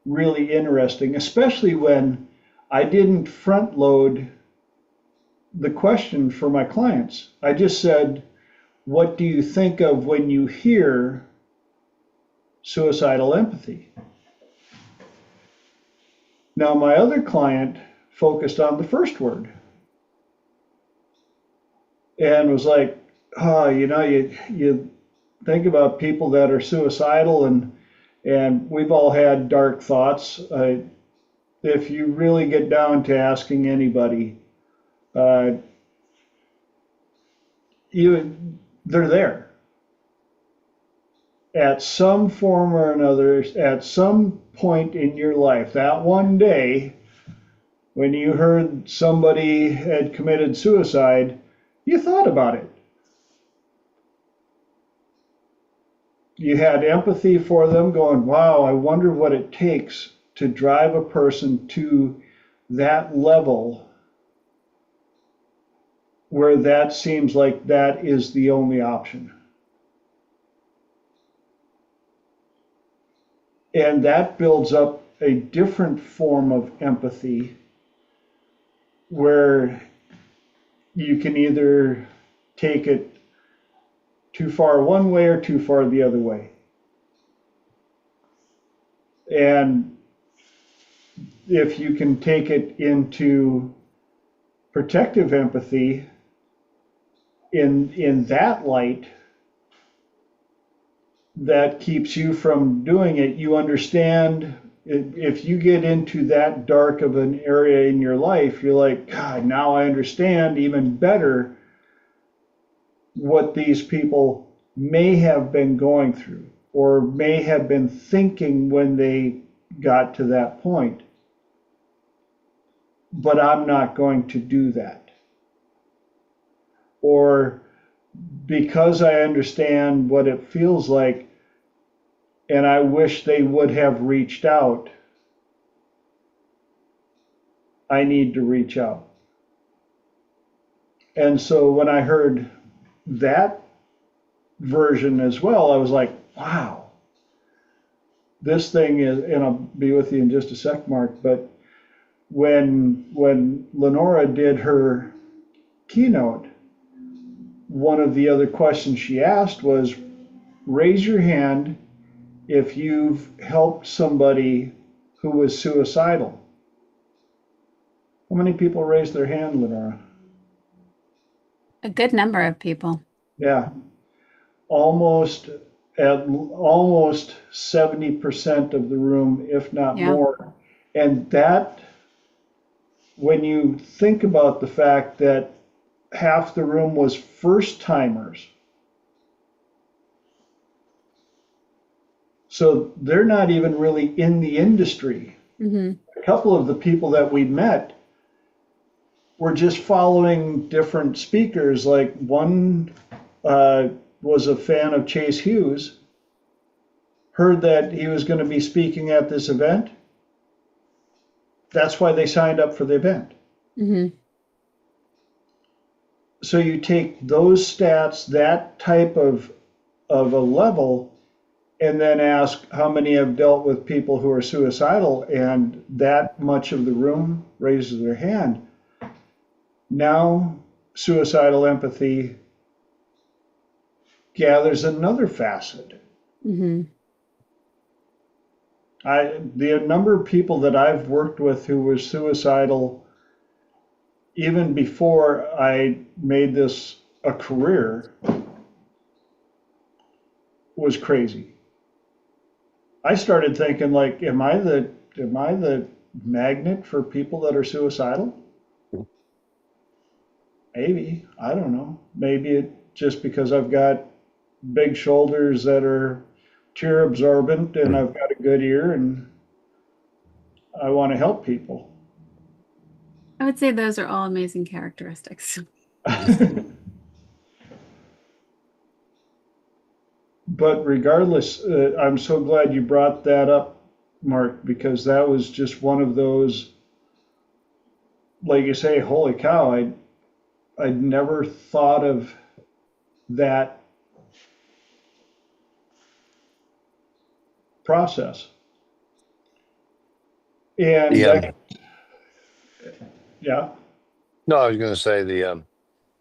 Speaker 2: really interesting, especially when I didn't front load the question for my clients. I just said, what do you think of when you hear suicidal empathy? Now, my other client focused on the first word and was like, oh, you think about people that are suicidal, and we've all had dark thoughts. If you really get down to asking anybody, they're there at some form or another, at some point in your life. That one day when you heard somebody had committed suicide, you thought about it. You had empathy for them, going, wow, I wonder what it takes to drive a person to that level where that seems like that is the only option. And that builds up a different form of empathy where you can either take it too far one way or too far the other way. And if you can take it into protective empathy in that light, that keeps you from doing it. You understand, if you get into that dark of an area in your life, you're like, God, now I understand even better what these people may have been going through or may have been thinking when they got to that point. But I'm not going to do that. Or because I understand what it feels like, and I wish they would have reached out, I need to reach out. And so when I heard that version as well, I was like, wow, this thing is, and I'll be with you in just a sec, Mark, but when Lenora did her keynote, one of the other questions she asked was, raise your hand if you've helped somebody who was suicidal. How many people raised their hand, Lenora?
Speaker 1: A good number of people.
Speaker 2: Yeah, almost at almost 70% of the room, if not
Speaker 1: Yeah.
Speaker 2: more. And that, when you think about the fact that half the room was first timers, so they're not even really in the industry.
Speaker 1: Hmm.
Speaker 2: A couple of the people that we met were just following different speakers. Like one was a fan of Chase Hughes, heard that he was going to be speaking at this event. That's why they signed up for the event.
Speaker 1: Hmm.
Speaker 2: So you take those stats, that type of a level, and then ask how many have dealt with people who are suicidal, and that much of the room raises their hand. Now, suicidal empathy gathers another facet.
Speaker 1: Hmm.
Speaker 2: The number of people that I've worked with who were suicidal, even before I made this a career, was crazy. I started thinking like, am I the magnet for people that are suicidal? Maybe. I don't know. Maybe it just because I've got big shoulders that are tear absorbent and I've got a good ear and I want to help people.
Speaker 1: I would say those are all amazing characteristics.
Speaker 2: But regardless, I'm so glad you brought that up, Mark, because that was just one of those, like you say, holy cow, I'd never thought of that process. And
Speaker 3: The
Speaker 2: that, yeah,
Speaker 3: no, I was going to say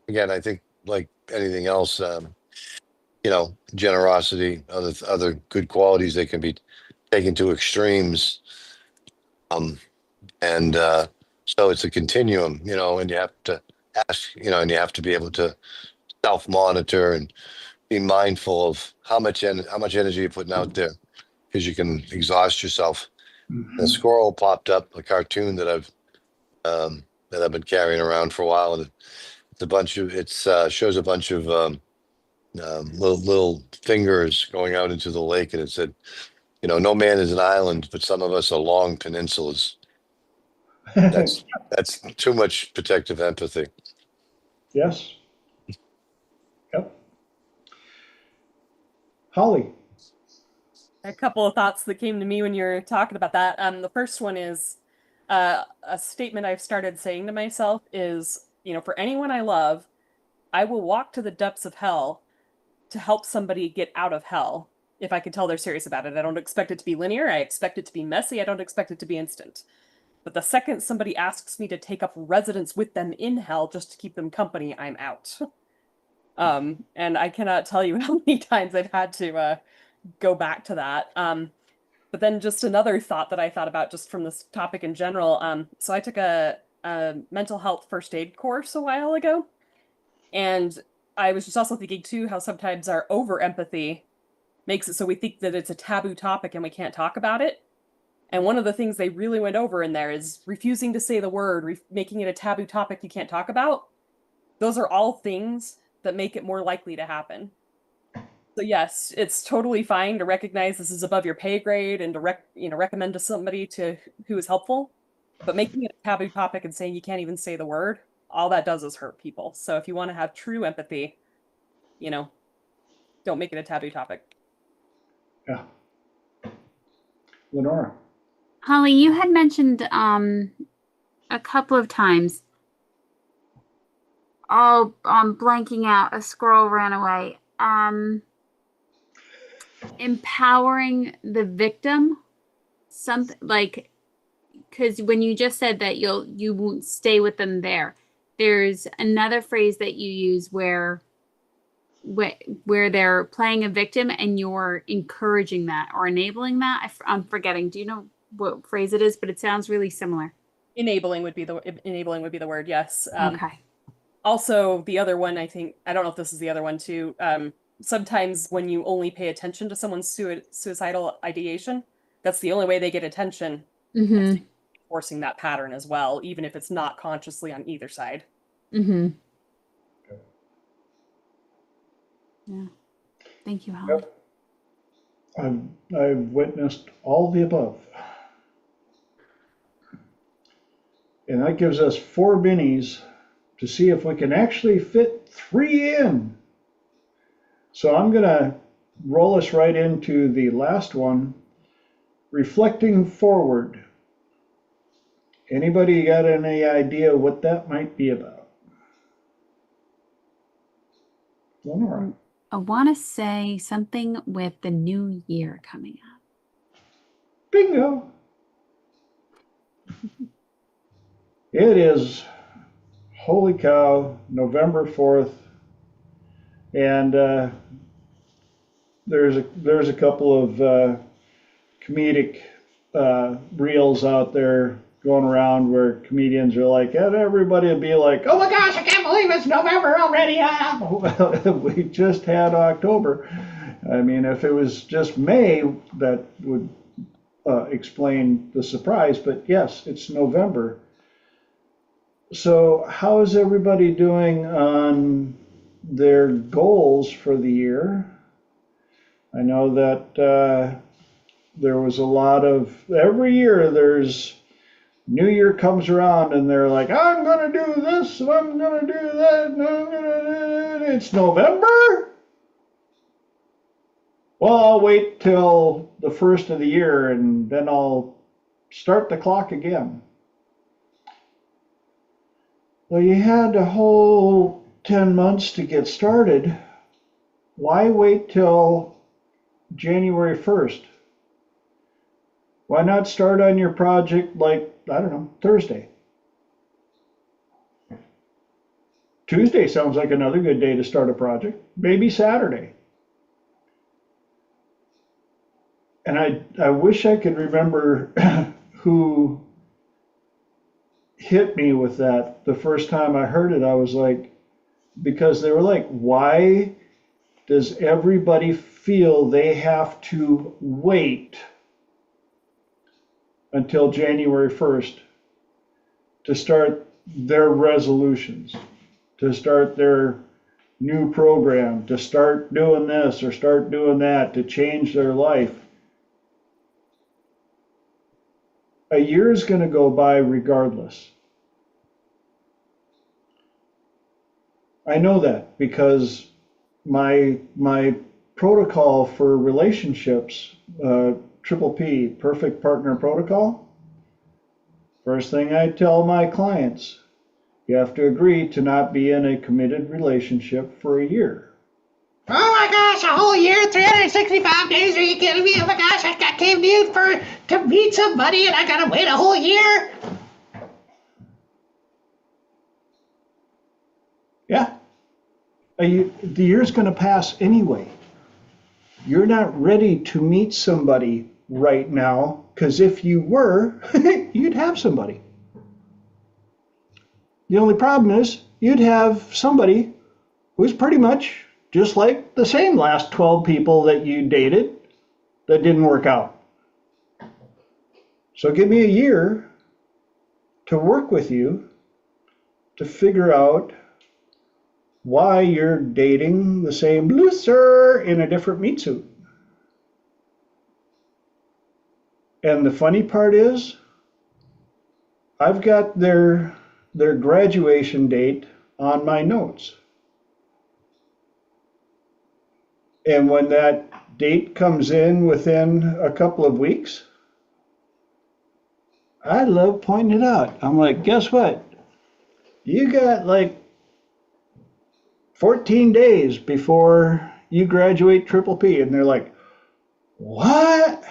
Speaker 3: again, I think like anything else, generosity, other good qualities, they can be taken to extremes. Um, and so it's a continuum, and you have to ask, and you have to be able to self-monitor and be mindful of how much energy you're putting out there, because you can exhaust yourself. The
Speaker 2: mhm.
Speaker 3: squirrel popped up, a cartoon that I've been carrying around for a while, and it's shows a bunch of little fingers going out into the lake, and it said, no man is an island, but some of us are long peninsulas. That's too much protective empathy.
Speaker 2: Yes, yep. Holly.
Speaker 4: A couple of thoughts that came to me when you're talking about that. The first one is a statement I've started saying to myself is, for anyone I love, I will walk to the depths of hell to help somebody get out of hell if I can tell they're serious about it. I don't expect it to be linear. I expect it to be messy. I don't expect it to be instant. But the second somebody asks me to take up residence with them in hell just to keep them company, I'm out. And I cannot tell you how many times I've had to go back to that. But then just another thought that I thought about just from this topic in general. So I took a mental health first aid course a while ago, and I was just also thinking too how sometimes our over empathy makes it so we think that it's a taboo topic and we can't talk about it. And one of the things they really went over in there is refusing to say the word, making it a taboo topic you can't talk about. Those are all things that make it more likely to happen. So yes, it's totally fine to recognize this is above your pay grade and to recommend to somebody who is helpful, but making it a taboo topic and saying you can't even say the word, all that does is hurt people. So if you want to have true empathy, don't make it a taboo topic.
Speaker 2: Yeah. Lenora.
Speaker 1: Holly, you had mentioned a couple of times Oh, I'm blanking out. A squirrel ran away. Empowering the victim. Something like, because when you just said that you won't stay with them there, there's another phrase that you use where they're playing a victim and you're encouraging that or enabling that. I'm forgetting. Do you know what phrase it is? But it sounds really similar.
Speaker 4: Enabling would be the word. Yes.
Speaker 1: Okay.
Speaker 4: Also, the other one, I think, I don't know if this is the other one too. Sometimes when you only pay attention to someone's suicidal ideation, that's the only way they get attention.
Speaker 1: Mm-hmm.
Speaker 4: Forcing that pattern as well, even if it's not consciously on either side.
Speaker 1: Mm-hmm. Yeah. Thank you, Howard.
Speaker 2: Yep. I've witnessed all the above. And that gives us 4 minis to see if we can actually fit 3 in. So I'm going to roll us right into the last one, reflecting forward. Anybody got any idea what that might be about? Lenora.
Speaker 1: I want to say something with the new year coming up.
Speaker 2: Bingo. It is, holy cow, November 4th. And there's a couple of comedic reels out there going around where comedians are like, and everybody will be like, oh my gosh, I can't believe it's November already. Well, we just had October. I mean, if it was just May, that would explain the surprise, but yes, it's November. So how is everybody doing on their goals for the year? I know that there was a lot of, every year there's, New Year comes around and they're like, I'm going to do this, and I'm going to do that, and I'm going to do it. It's November? Well, I'll wait till the first of the year and then I'll start the clock again. Well, you had a whole 10 months to get started. Why wait till January 1st? Why not start on your project like, I don't know, Thursday? Tuesday sounds like another good day to start a project. Maybe Saturday. And I wish I could remember who hit me with that the first time I heard it. I was like, because they were like, why does everybody feel they have to wait until January 1st to start their resolutions, to start their new program, to start doing this or start doing that, to change their life? A year is going to go by regardless. I know that because my protocol for relationships, Triple P, Perfect Partner Protocol, first thing I tell my clients, you have to agree to not be in a committed relationship for a year. Oh my gosh, a whole year, 365 days, are you kidding me? Oh my gosh, I came to you to meet somebody and I gotta wait a whole year? Yeah. The year's gonna pass anyway. You're not ready to meet somebody right now, because if you were, you'd have somebody. The only problem is you'd have somebody who's pretty much just like the same last 12 people that you dated that didn't work out. So give me a year to work with you to figure out why you're dating the same loser in a different meat suit. And the funny part is, I've got their graduation date on my notes. And when that date comes in within a couple of weeks, I love pointing it out. I'm like, guess what? You got like 14 days before you graduate triple P. And they're like, what?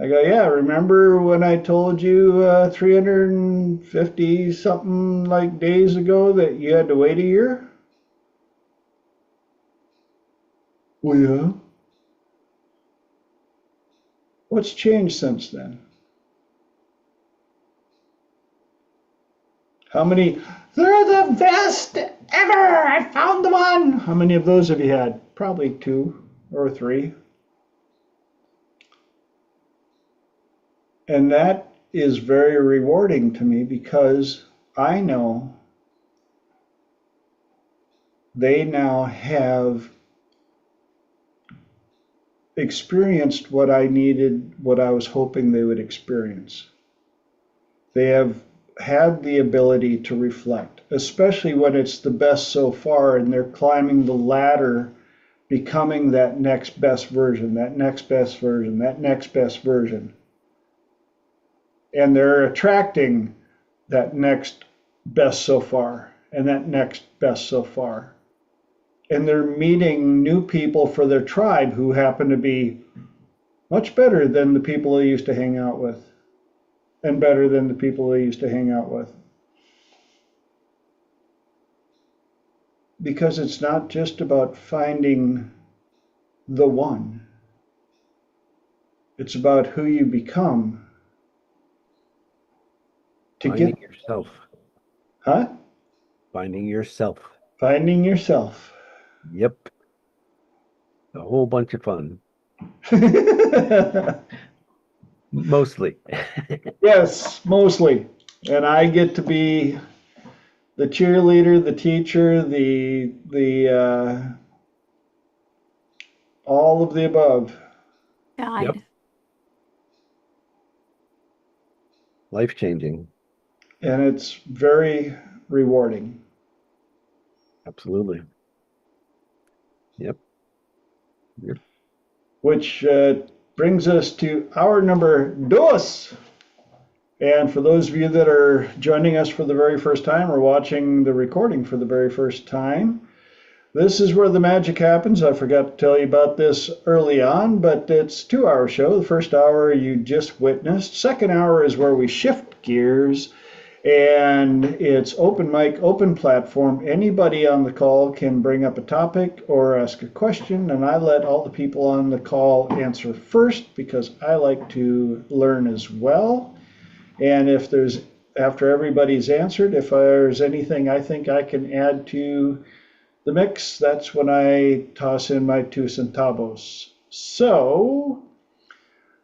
Speaker 2: I go, yeah, remember when I told you 350 something like days ago that you had to wait a year? Well, yeah. What's changed since then? How many? They're the best ever! I found the one! How many of those have you had? Probably 2 or 3. And that is very rewarding to me because I know they now have experienced what I needed, what I was hoping they would experience. They have had the ability to reflect, especially when it's the best so far and they're climbing the ladder, becoming that next best version, that next best version, that next best version. And they're attracting that next best so far and that next best so far. And they're meeting new people for their tribe who happen to be much better than the people they used to hang out with and better than the people they used to hang out with. Because it's not just about finding the one. It's about who you become to
Speaker 5: Finding
Speaker 2: get,
Speaker 5: yourself.
Speaker 2: huh?
Speaker 5: Finding yourself.
Speaker 2: Finding yourself.
Speaker 5: Yep. A whole bunch of fun. Mostly.
Speaker 2: Yes, mostly. And I get to be the cheerleader, the teacher, the all of the above.
Speaker 1: God.
Speaker 5: Yep. Life-changing.
Speaker 2: And it's very rewarding.
Speaker 5: Absolutely. Yep. Yep.
Speaker 2: Which brings us to our number dos. And for those of you that are joining us for the very first time or watching the recording for the very first time, this is where the magic happens. I forgot to tell you about this early on, but it's a 2-hour show. The first hour you just witnessed. Second hour is where we shift gears, and it's open mic, open platform. Anybody on the call can bring up a topic or ask a question, and I let all the people on the call answer first because I like to learn as well. And if there's, after everybody's answered, if there's anything I think I can add to the mix, that's when I toss in my 2 centavos. So,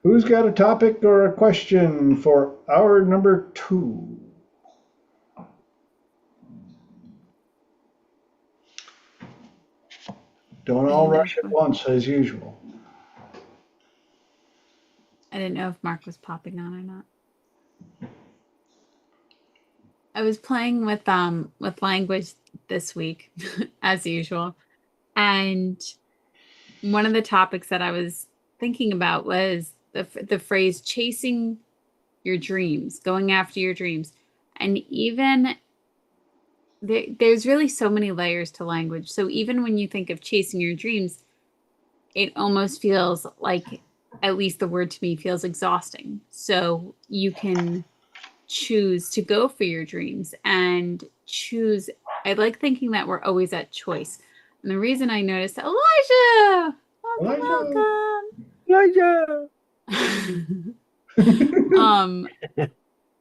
Speaker 2: who's got a topic or a question for hour number 2? Don't all rush at once as usual.
Speaker 1: I didn't know if Mark was popping on or not. I was playing with language this week, as usual. And one of the topics that I was thinking about was the phrase chasing your dreams, going after your dreams. And even there's really so many layers to language. So even when you think of chasing your dreams, it almost feels like, at least the word to me feels exhausting. So you can choose to go for your dreams and choose. I like thinking that we're always at choice. And the reason I noticed, Elijah, welcome,
Speaker 5: Elijah!
Speaker 1: welcome.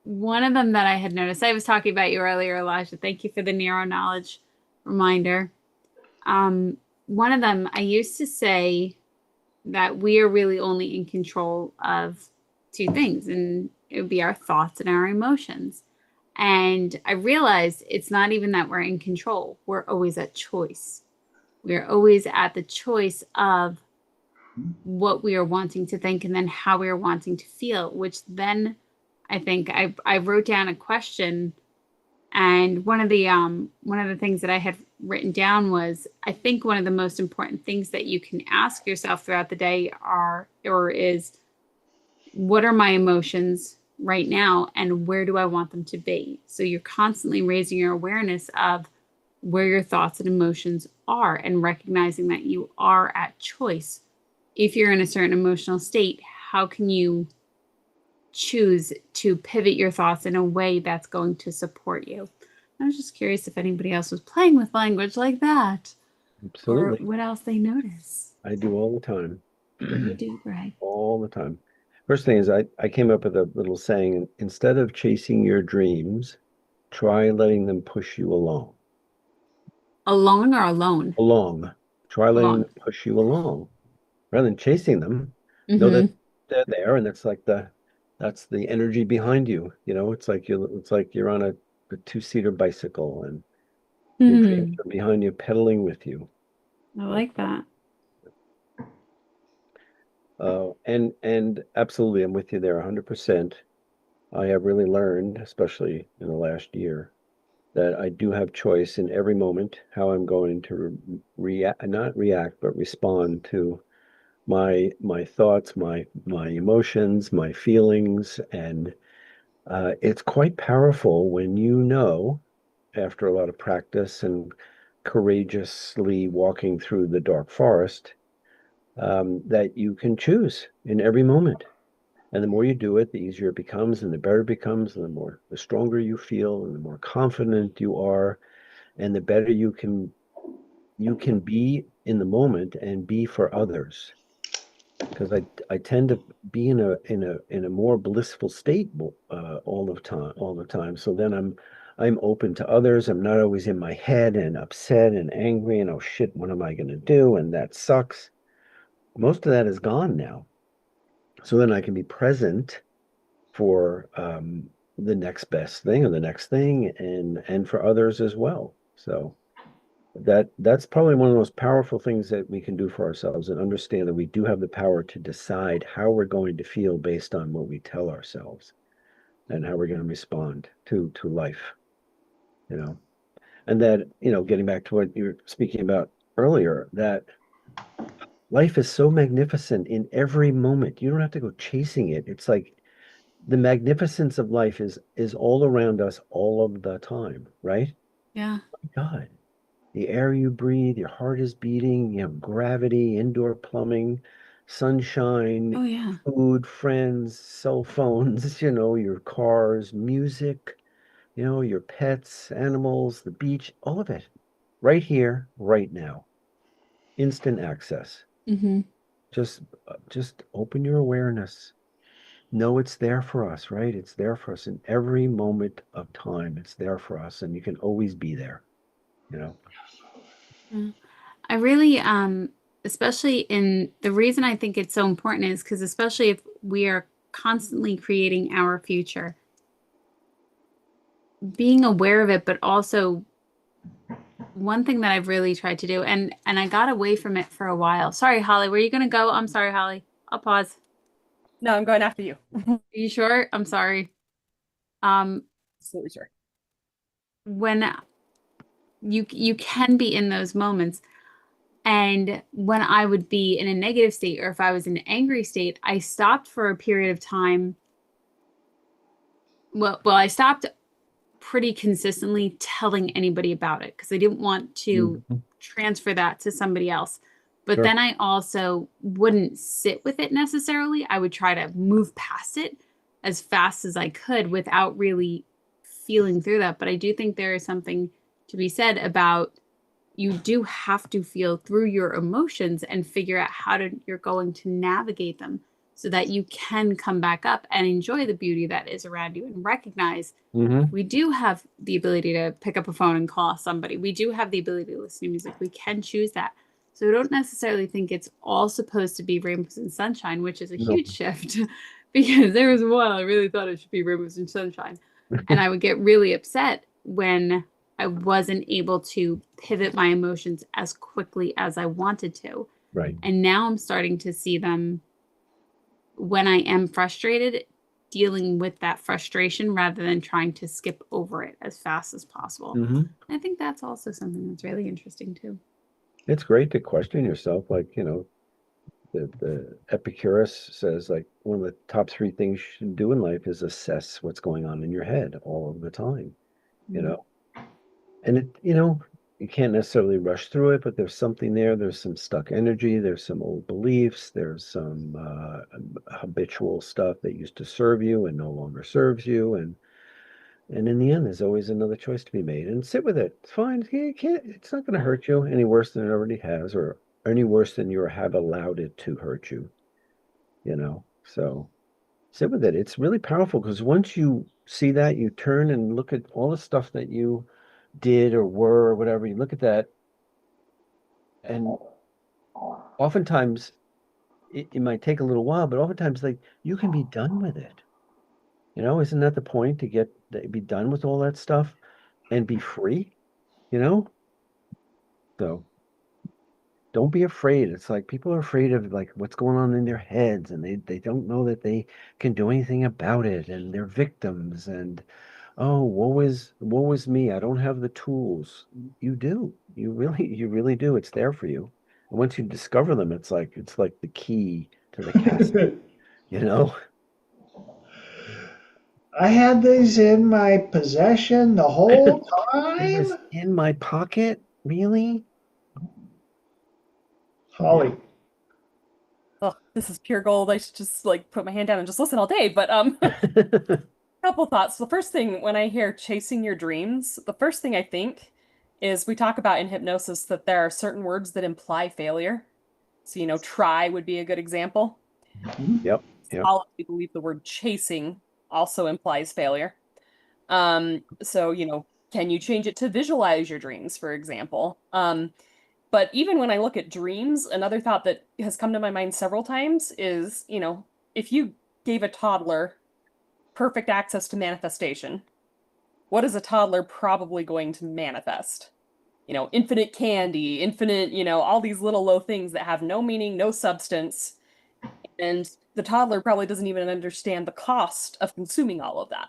Speaker 1: One of them that I had noticed, I was talking about you earlier, Elijah. Thank you for the narrow knowledge reminder. One of them, I used to say that we are really only in control of 2 things, and it would be our thoughts and our emotions. And I realized it's not even that we're in control. We're always at choice. We're always at the choice of what we are wanting to think and then how we are wanting to feel, which then I think I wrote down a question, and one of the things that I had written down was, I think one of the most important things that you can ask yourself throughout the day is, what are my emotions right now and where do I want them to be? So you're constantly raising your awareness of where your thoughts and emotions are and recognizing that you are at choice. If you're in a certain emotional state, how can you choose to pivot your thoughts in a way that's going to support you? I was just curious if anybody else was playing with language like that or
Speaker 5: Absolutely.
Speaker 1: what else they notice.
Speaker 5: I do all the time.
Speaker 1: What do you do, Greg?
Speaker 5: All the time. First thing is I came up with a little saying, instead of chasing your dreams, try letting them push you along.
Speaker 1: Along or alone?
Speaker 5: Along. Try letting
Speaker 1: Along.
Speaker 5: them push you along. Rather than chasing them, know that
Speaker 1: Mm-hmm.
Speaker 5: they're there and that's the energy behind you. It's like you're on a two-seater bicycle and your dreams
Speaker 1: Hmm.
Speaker 5: are behind you, pedaling with you.
Speaker 1: I
Speaker 5: Like
Speaker 1: like that.
Speaker 5: and absolutely, I'm with you there 100%. I have really learned, especially in the last year, that I do have choice in every moment how I'm going to react, not react, but respond to my thoughts, my emotions, my feelings, and it's quite powerful when you know, after a lot of practice and courageously walking through the dark forest, that you can choose in every moment. And the more you do it, the easier it becomes, and the better it becomes, and the stronger you feel, and the more confident you are, and the better you can be in the moment and be for others. Because I tend to be in a more blissful state all the time. So then I'm open to others. I'm not always in my head and upset and angry and oh shit, what am I going to do? And that sucks. Most of that is gone now. So then I can be present for the next best thing or the next thing and for others as well. So that's probably one of the most powerful things that we can do for ourselves and understand that we do have the power to decide how we're going to feel based on what we tell ourselves and how we're going to respond to life, you know. And that, getting back to what you were speaking about earlier, that life is so magnificent in every moment. You don't have to go chasing it. It's like the magnificence of life is all around us all of the time, right?
Speaker 1: Yeah.
Speaker 5: God, the air you breathe, your heart is beating, you have gravity, indoor plumbing, sunshine,
Speaker 1: Oh, yeah.
Speaker 5: food, friends, cell phones, your cars, music, your pets, animals, the beach, all of it. Right here, right now. Instant access.
Speaker 1: Mm-hmm.
Speaker 5: Just open your awareness. Know it's there for us, right? It's there for us in every moment of time. It's there for us, and you can always be there, you know?
Speaker 1: Yeah. I really, especially in the reason I think it's so important is because especially if we are constantly creating our future, being aware of it, but also one thing that I've really tried to do, and I got away from it for a while. Sorry, Holly, were you gonna go? I'm sorry, Holly. I'll pause.
Speaker 4: No, I'm going after you.
Speaker 1: Are you sure? I'm sorry. Um,
Speaker 4: Absolutely sure.
Speaker 1: when you can be in those moments, and when I would be in a negative state or if I was in an angry state, I stopped for a period of time. Well, I stopped pretty consistently telling anybody about it because I didn't want to
Speaker 5: Mhm.
Speaker 1: transfer that to somebody else. But
Speaker 5: Sure.
Speaker 1: then I also wouldn't sit with it necessarily. I would try to move past it as fast as I could without really feeling through that. But I do think there is something to be said about you do have to feel through your emotions and figure out you're going to navigate them so that you can come back up and enjoy the beauty that is around you and recognize
Speaker 5: Hmm.
Speaker 1: we do have the ability to pick up a phone and call somebody. We do have the ability to listen to music. We can choose that. So I don't necessarily think it's all supposed to be rainbows and sunshine, which is a
Speaker 5: No.
Speaker 1: huge shift because there was a while I really thought it should be rainbows and sunshine. And I would get really upset when I wasn't able to pivot my emotions as quickly as I wanted to.
Speaker 5: Right.
Speaker 1: And now I'm starting to see them when I am frustrated, dealing with that frustration rather than trying to skip over it as fast as possible.
Speaker 5: Hmm.
Speaker 1: I think that's also something that's really interesting too.
Speaker 5: It's great to question yourself. Like, the Epicurus says, like, one of the top three things you should do in life is assess what's going on in your head all of the time, you
Speaker 1: Mm.
Speaker 5: know? And you can't necessarily rush through it, but there's something there. There's some stuck energy. There's some old beliefs. There's some habitual stuff that used to serve you and no longer serves you. And in the end, there's always another choice to be made. And sit with it. It's fine. You can't. It's not going to hurt you any worse than it already has, or any worse than you have allowed it to hurt you. You know. So sit with it. It's really powerful because once you see that, you turn and look at all the stuff that you did or were or whatever. You look at that, and oftentimes it might take a little while, but oftentimes like you can be done with it. You know, isn't that the point to be done with all that stuff and be free? You know, so don't be afraid. It's like people are afraid of like what's going on in their heads, and they don't know that they can do anything about it, and they're victims. And oh, woe is me. I don't have the tools. You do. You really do. It's there for you. And once you discover them, it's like the key to the castle, you know?
Speaker 2: I had these in my possession the whole
Speaker 5: It
Speaker 2: time.
Speaker 5: was in my pocket, really? Yeah.
Speaker 2: Holly.
Speaker 4: Oh, this is pure gold. I should just like put my hand down and just listen all day. But couple thoughts. The first thing when I hear chasing your dreams, the first thing I think is we talk about in hypnosis that there are certain words that imply failure. So, try would be a good example.
Speaker 5: Yep. Yep.
Speaker 4: Solidly believe the word chasing also implies failure. So, can you change it to visualize your dreams, for example? But even when I look at dreams, another thought that has come to my mind several times is, if you gave a toddler perfect access to manifestation, what is a toddler probably going to manifest? Infinite candy, infinite, all these little low things that have no meaning, no substance. And the toddler probably doesn't even understand the cost of consuming all of that.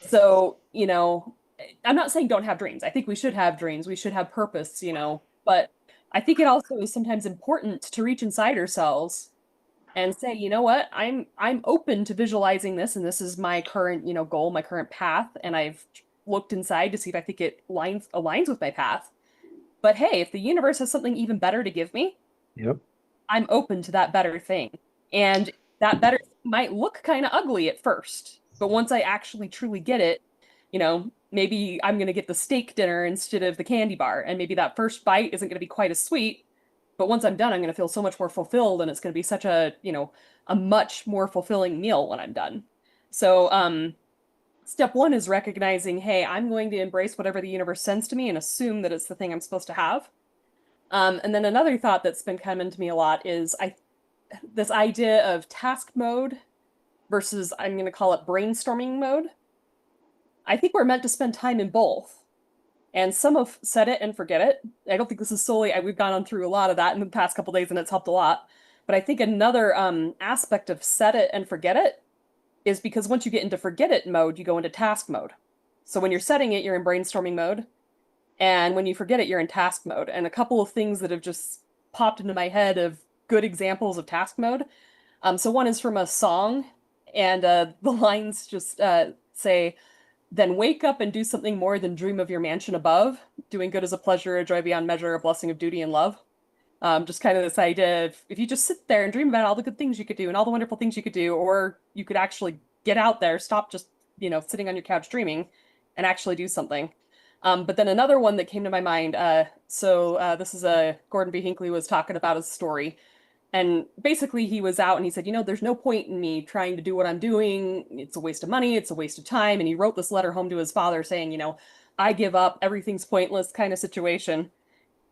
Speaker 4: So, I'm not saying don't have dreams. I think we should have dreams. We should have purpose, but I think it also is sometimes important to reach inside ourselves and say, you know what, I'm open to visualizing this, and this is my current, goal, my current path, and I've looked inside to see if I think it aligns with my path. But hey, if the universe has something even better to give me,
Speaker 5: Yep.
Speaker 4: I'm open to that better thing. And that better thing might look kind of ugly at first, but once I actually truly get it, maybe I'm going to get the steak dinner instead of the candy bar, and maybe that first bite isn't going to be quite as sweet, but once I'm done, I'm going to feel so much more fulfilled, and it's going to be such a much more fulfilling meal when I'm done. So, step one is recognizing, hey, I'm going to embrace whatever the universe sends to me and assume that it's the thing I'm supposed to have. And then another thought that's been coming to me a lot is this idea of task mode versus, I'm going to call it brainstorming mode. I think we're meant to spend time in both. And some have said it and forget it. I don't think this is solely, we've gone on through a lot of that in the past couple days, and it's helped a lot. But I think another aspect of set it and forget it is because once you get into forget it mode, you go into task mode. So when you're setting it, you're in brainstorming mode. And when you forget it, you're in task mode. And a couple of things that have just popped into my head of good examples of task mode. So one is from a song, and the lines just say, then wake up and do something more than dream of your mansion above. Doing good is a pleasure, a joy beyond measure, a blessing of duty and love. Just kind of this idea of if you just sit there and dream about all the good things you could do and all the wonderful things you could do, or you could actually get out there, stop just, sitting on your couch dreaming and actually do something. But then another one that came to my mind, this is Gordon B. Hinckley was talking about his story. And basically he was out and he said, there's no point in me trying to do what I'm doing. It's a waste of money. It's a waste of time. And he wrote this letter home to his father saying, I give up, everything's pointless kind of situation.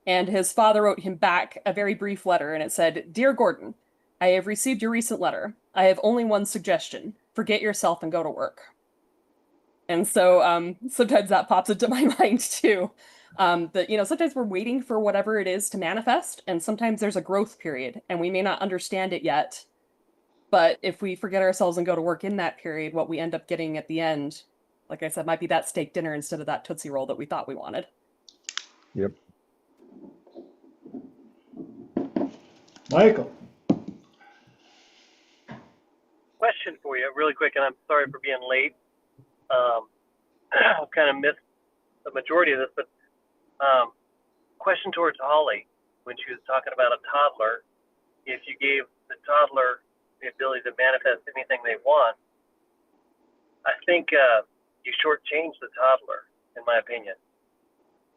Speaker 4: And his father wrote him back a very brief letter, and it said, Dear Gordon, I have received your recent letter. I have only one suggestion. Forget yourself and go to work. And so sometimes that pops into my mind too. That, sometimes we're waiting for whatever it is to manifest, and sometimes there's a growth period, and we may not understand it yet. But if we forget ourselves and go to work in that period, what we end up getting at the end, like I said, might be that steak dinner instead of that Tootsie Roll that we thought we wanted.
Speaker 5: Yep.
Speaker 2: Michael.
Speaker 6: Question for you, really quick, and I'm sorry for being late. I've kind of missed the majority of this, but question towards Holly when she was talking about a toddler. If you gave the toddler the ability to manifest anything they want, I think you shortchange the toddler, in my opinion.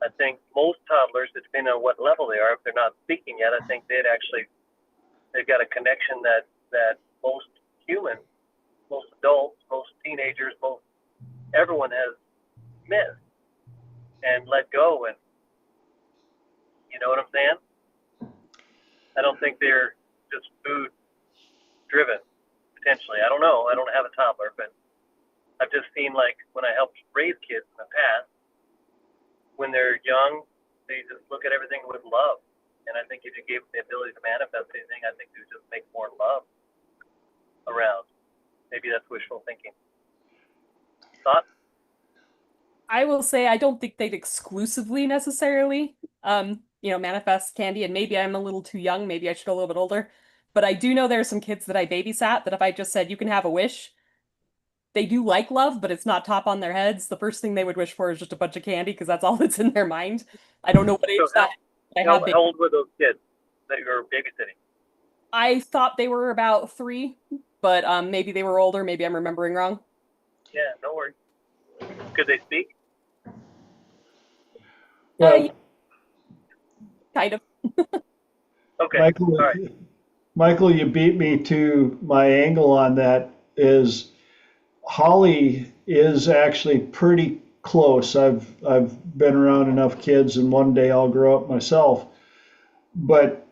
Speaker 6: I think most toddlers, depending on what level they are, if they're not speaking yet, I think they've got a connection that most humans, most adults, most teenagers, everyone has missed and let go. And you know what I'm saying? I don't think they're just food driven, potentially. I don't know. I don't have a toddler, but I've just seen, like, when I helped raise kids in the past, when they're young, they just look at everything with love. And I think if you gave them the ability to manifest anything, I think they would just make more love around. Maybe that's wishful thinking. Thought?
Speaker 4: I will say I don't think they'd exclusively necessarily, manifest candy. And maybe I'm a little too young. Maybe I should go a little bit older. But I do know there are some kids that I babysat that if I just said, you can have a wish, they do like love, but it's not top on their heads. The first thing they would wish for is just a bunch of candy because that's all that's in their mind. I don't know what age
Speaker 6: So
Speaker 4: that I
Speaker 6: how
Speaker 4: have.
Speaker 6: old were those kids that you were babysitting?
Speaker 4: I thought they were about 3, but maybe they were older. Maybe I'm remembering wrong.
Speaker 6: Yeah, no worries. Could they speak?
Speaker 2: Well,
Speaker 4: Kind of.
Speaker 6: Okay.
Speaker 2: Michael,
Speaker 6: All right.
Speaker 2: Michael, you beat me to my angle on that. Is Holly is actually pretty close. I've been around enough kids, and one day I'll grow up myself. But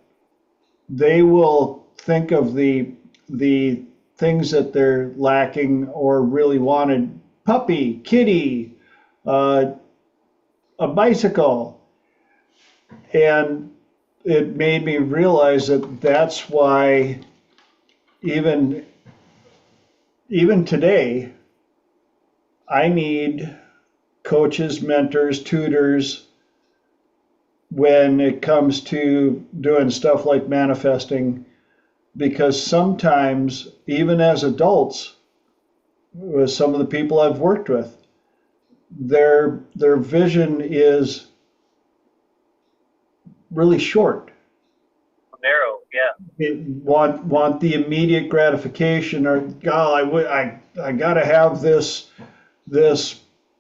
Speaker 2: they will think of the things that they're lacking or really wanted: puppy, kitty, a bicycle, and it made me realize that that's why even today I need coaches, mentors, tutors when it comes to doing stuff like manifesting, because sometimes even as adults, with some of the people I've worked with, their vision is really short.
Speaker 6: Narrow, yeah.
Speaker 2: They want the immediate gratification, or I gotta have this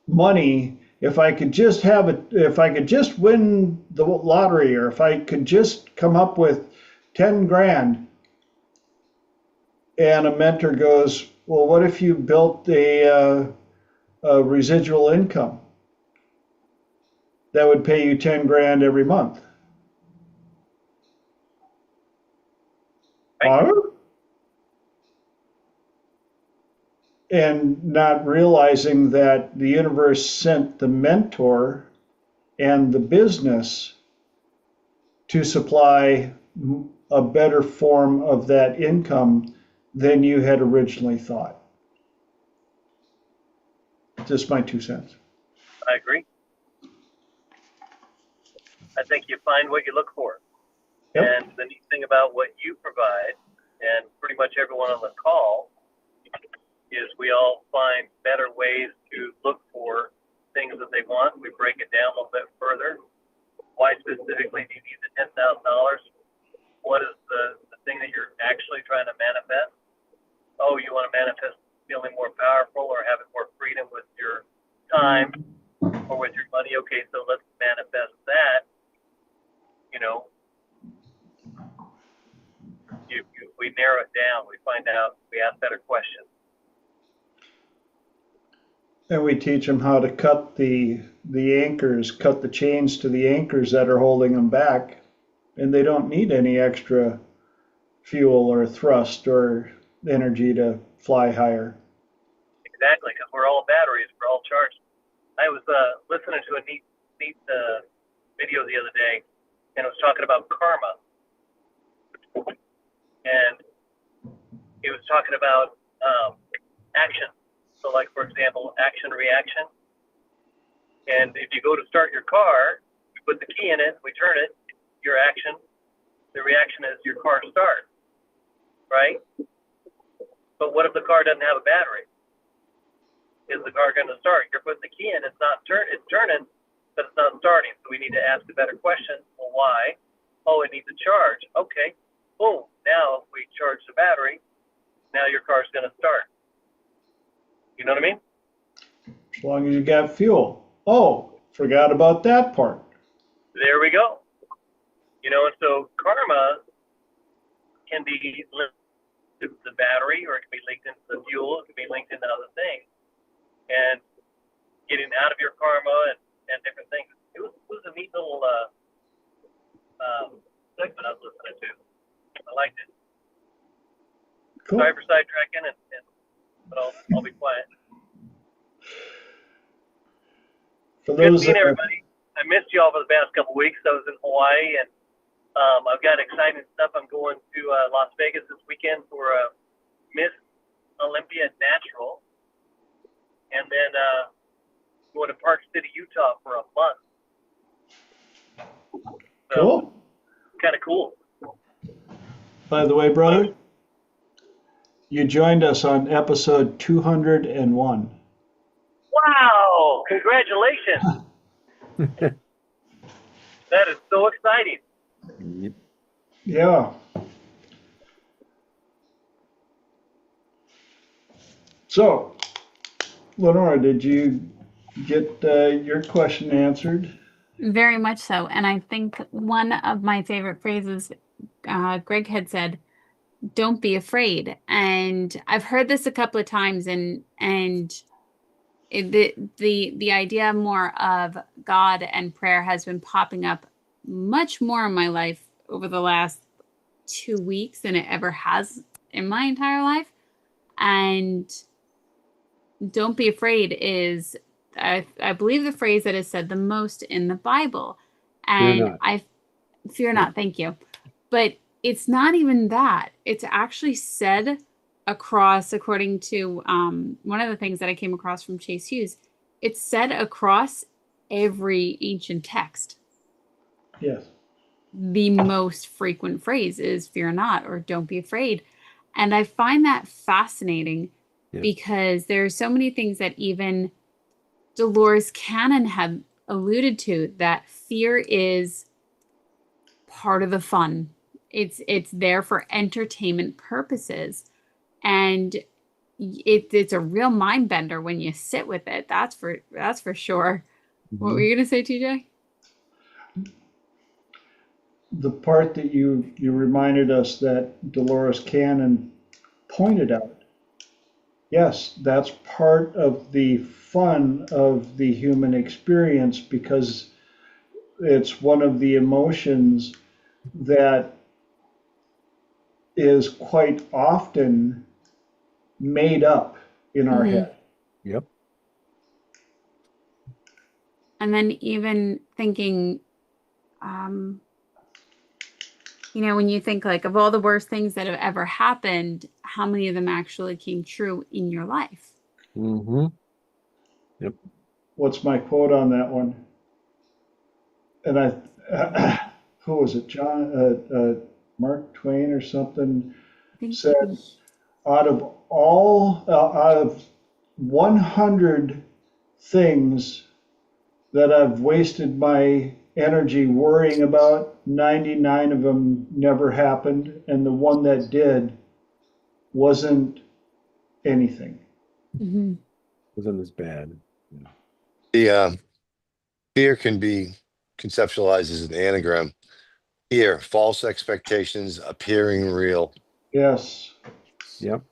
Speaker 2: money. If I could just have it, if I could just win the lottery, or if I could just come up with 10 grand. And a mentor goes, well, what if you built a residual income that would pay you 10 grand every month?
Speaker 6: Right.
Speaker 2: Huh? And not realizing that the universe sent the mentor and the business to supply a better form of that income than you had originally thought. Just my 2 cents.
Speaker 6: I agree. I think you find what you look for.
Speaker 2: Yep.
Speaker 6: And the neat thing about what you provide, and pretty much everyone on the call, is we all find better ways to look for things that they want. We break it down a little bit further. Why specifically do you need the $10,000? What is the thing that you're actually trying to manifest? Oh, you want to manifest feeling more powerful or having more freedom with your time or with your money. Okay, so let's manifest that. You know, we narrow it down. We find out. We ask better questions.
Speaker 2: And we teach them how to cut the anchors, cut the chains to the anchors that are holding them back, and they don't need any extra fuel or thrust or energy to fly higher.
Speaker 6: Exactly, because we're all batteries. We're all charged. I was listening to a neat video the other day, and it was talking about karma, and it was talking about action. So, like, for example, action, reaction. And if you go to start your car, you put the key in it, we turn it, your action, the reaction is your car starts, right? But what if the car doesn't have a battery? Is the car going to start? You're putting the key in, it's not it's turning, but it's not starting. So we need to ask a better question. Well, why? Oh, it needs a charge. Okay. Boom. Now if we charge the battery, now your car's going to start. You know what I mean?
Speaker 2: As long as you got fuel. Oh, forgot about that part.
Speaker 6: There we go. You know, and so karma can be linked to the battery, or it can be linked into the fuel, it can be linked into other things. And getting out of your karma and different things. It was a neat little segment I was listening to. I liked it.
Speaker 2: Cool.
Speaker 6: Sorry for sidetracking, but I'll be quiet.
Speaker 2: For
Speaker 6: Good
Speaker 2: those
Speaker 6: seeing
Speaker 2: that
Speaker 6: everybody. I missed you all for the past couple of weeks. I was in Hawaii, and I've got exciting stuff. I'm going to Las Vegas this weekend for Miss Olympia Natural, and then going to Park City, Utah for a month. So,
Speaker 2: cool.
Speaker 6: kind of cool.
Speaker 2: By the way, brother, you joined us on episode 201.
Speaker 6: Wow! Congratulations! That is so exciting.
Speaker 5: Yep.
Speaker 2: Yeah. So, Lenora, did you get your question answered?
Speaker 1: Very much so. And I think one of my favorite phrases, Greg had said, don't be afraid. And I've heard this a couple of times, and the idea more of God and prayer has been popping up much more in my life over the last 2 weeks than it ever has in my entire life. And don't be afraid is, I believe, the phrase that is said the most in the Bible. And fear not, thank you. But it's not even that. It's actually said across, according to one of the things that I came across from Chase Hughes, it's said across every ancient text.
Speaker 2: Yes.
Speaker 1: The most frequent phrase is fear not, or don't be afraid. And I find that fascinating because there are so many things that even Dolores Cannon had alluded to, that fear is part of the fun. It's there for entertainment purposes. And it's a real mind bender when you sit with it. That's for sure. Mm-hmm. What were you going to say, TJ?
Speaker 2: The part that you reminded us that Dolores Cannon pointed out. Yes, that's part of the fun of the human experience, because it's one of the emotions that is quite often made up in our head.
Speaker 5: Yep.
Speaker 1: And then even thinking, when you think like of all the worst things that have ever happened, how many of them actually came true in your life?
Speaker 5: Mm-hmm. Yep.
Speaker 2: What's my quote on that one? And who was it? Mark Twain or something said, out of 100 things that I've wasted my energy worrying about, 99 of them never happened, and the one that did wasn't anything.
Speaker 1: Mm-hmm.
Speaker 5: Wasn't as bad.
Speaker 3: The fear can be conceptualized as an anagram. Fear, false expectations appearing real.
Speaker 2: Yes.
Speaker 5: Yep.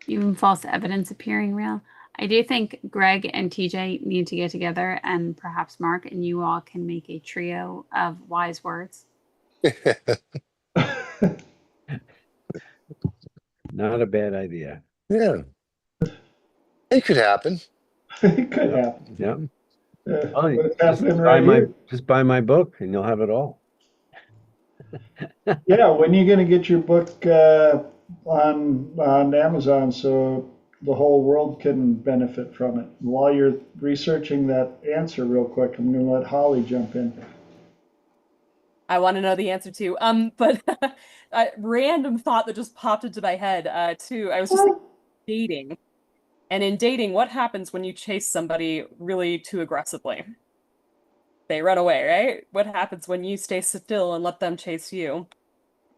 Speaker 1: Even false evidence appearing real. I do think Greg and TJ need to get together, and perhaps Mark, and you all can make a trio of wise words.
Speaker 5: Not a bad idea.
Speaker 3: Yeah. It could happen.
Speaker 2: It could happen.
Speaker 5: Yeah.
Speaker 2: What's happening right here?
Speaker 5: Just buy my book and you'll have it all.
Speaker 2: Yeah, when are you going to get your book on Amazon so the whole world can benefit from it? While you're researching that answer real quick, I'm going to let Holly jump in.
Speaker 4: I want to know the answer too. But a random thought that just popped into my head too. I was just thinking dating. And in dating, what happens when you chase somebody really too aggressively? they run away, right? What happens when you stay still and let them chase you?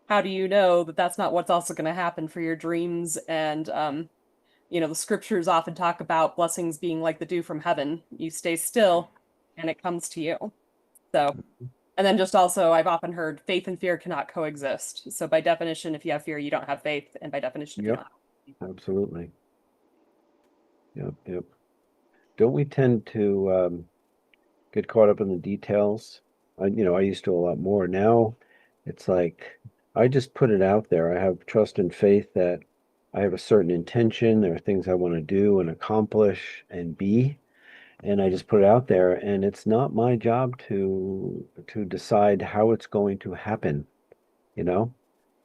Speaker 4: How do you know that that's not what's also going to happen for your dreams? And the scriptures often talk about blessings being like the dew from heaven. You stay still and it comes to you. So, and then just also, I've often heard faith and fear cannot coexist. So by definition, if you have fear, you don't have faith. And by definition, if you don't
Speaker 5: Yep,
Speaker 4: have
Speaker 5: absolutely. Yep, yep. Don't we tend to get caught up in the details? I used to a lot more. Now it's like I just put it out there. I have trust and faith that I have a certain intention. There are things I want to do and accomplish and be, and I just put it out there. And it's not my job to decide how it's going to happen. You know,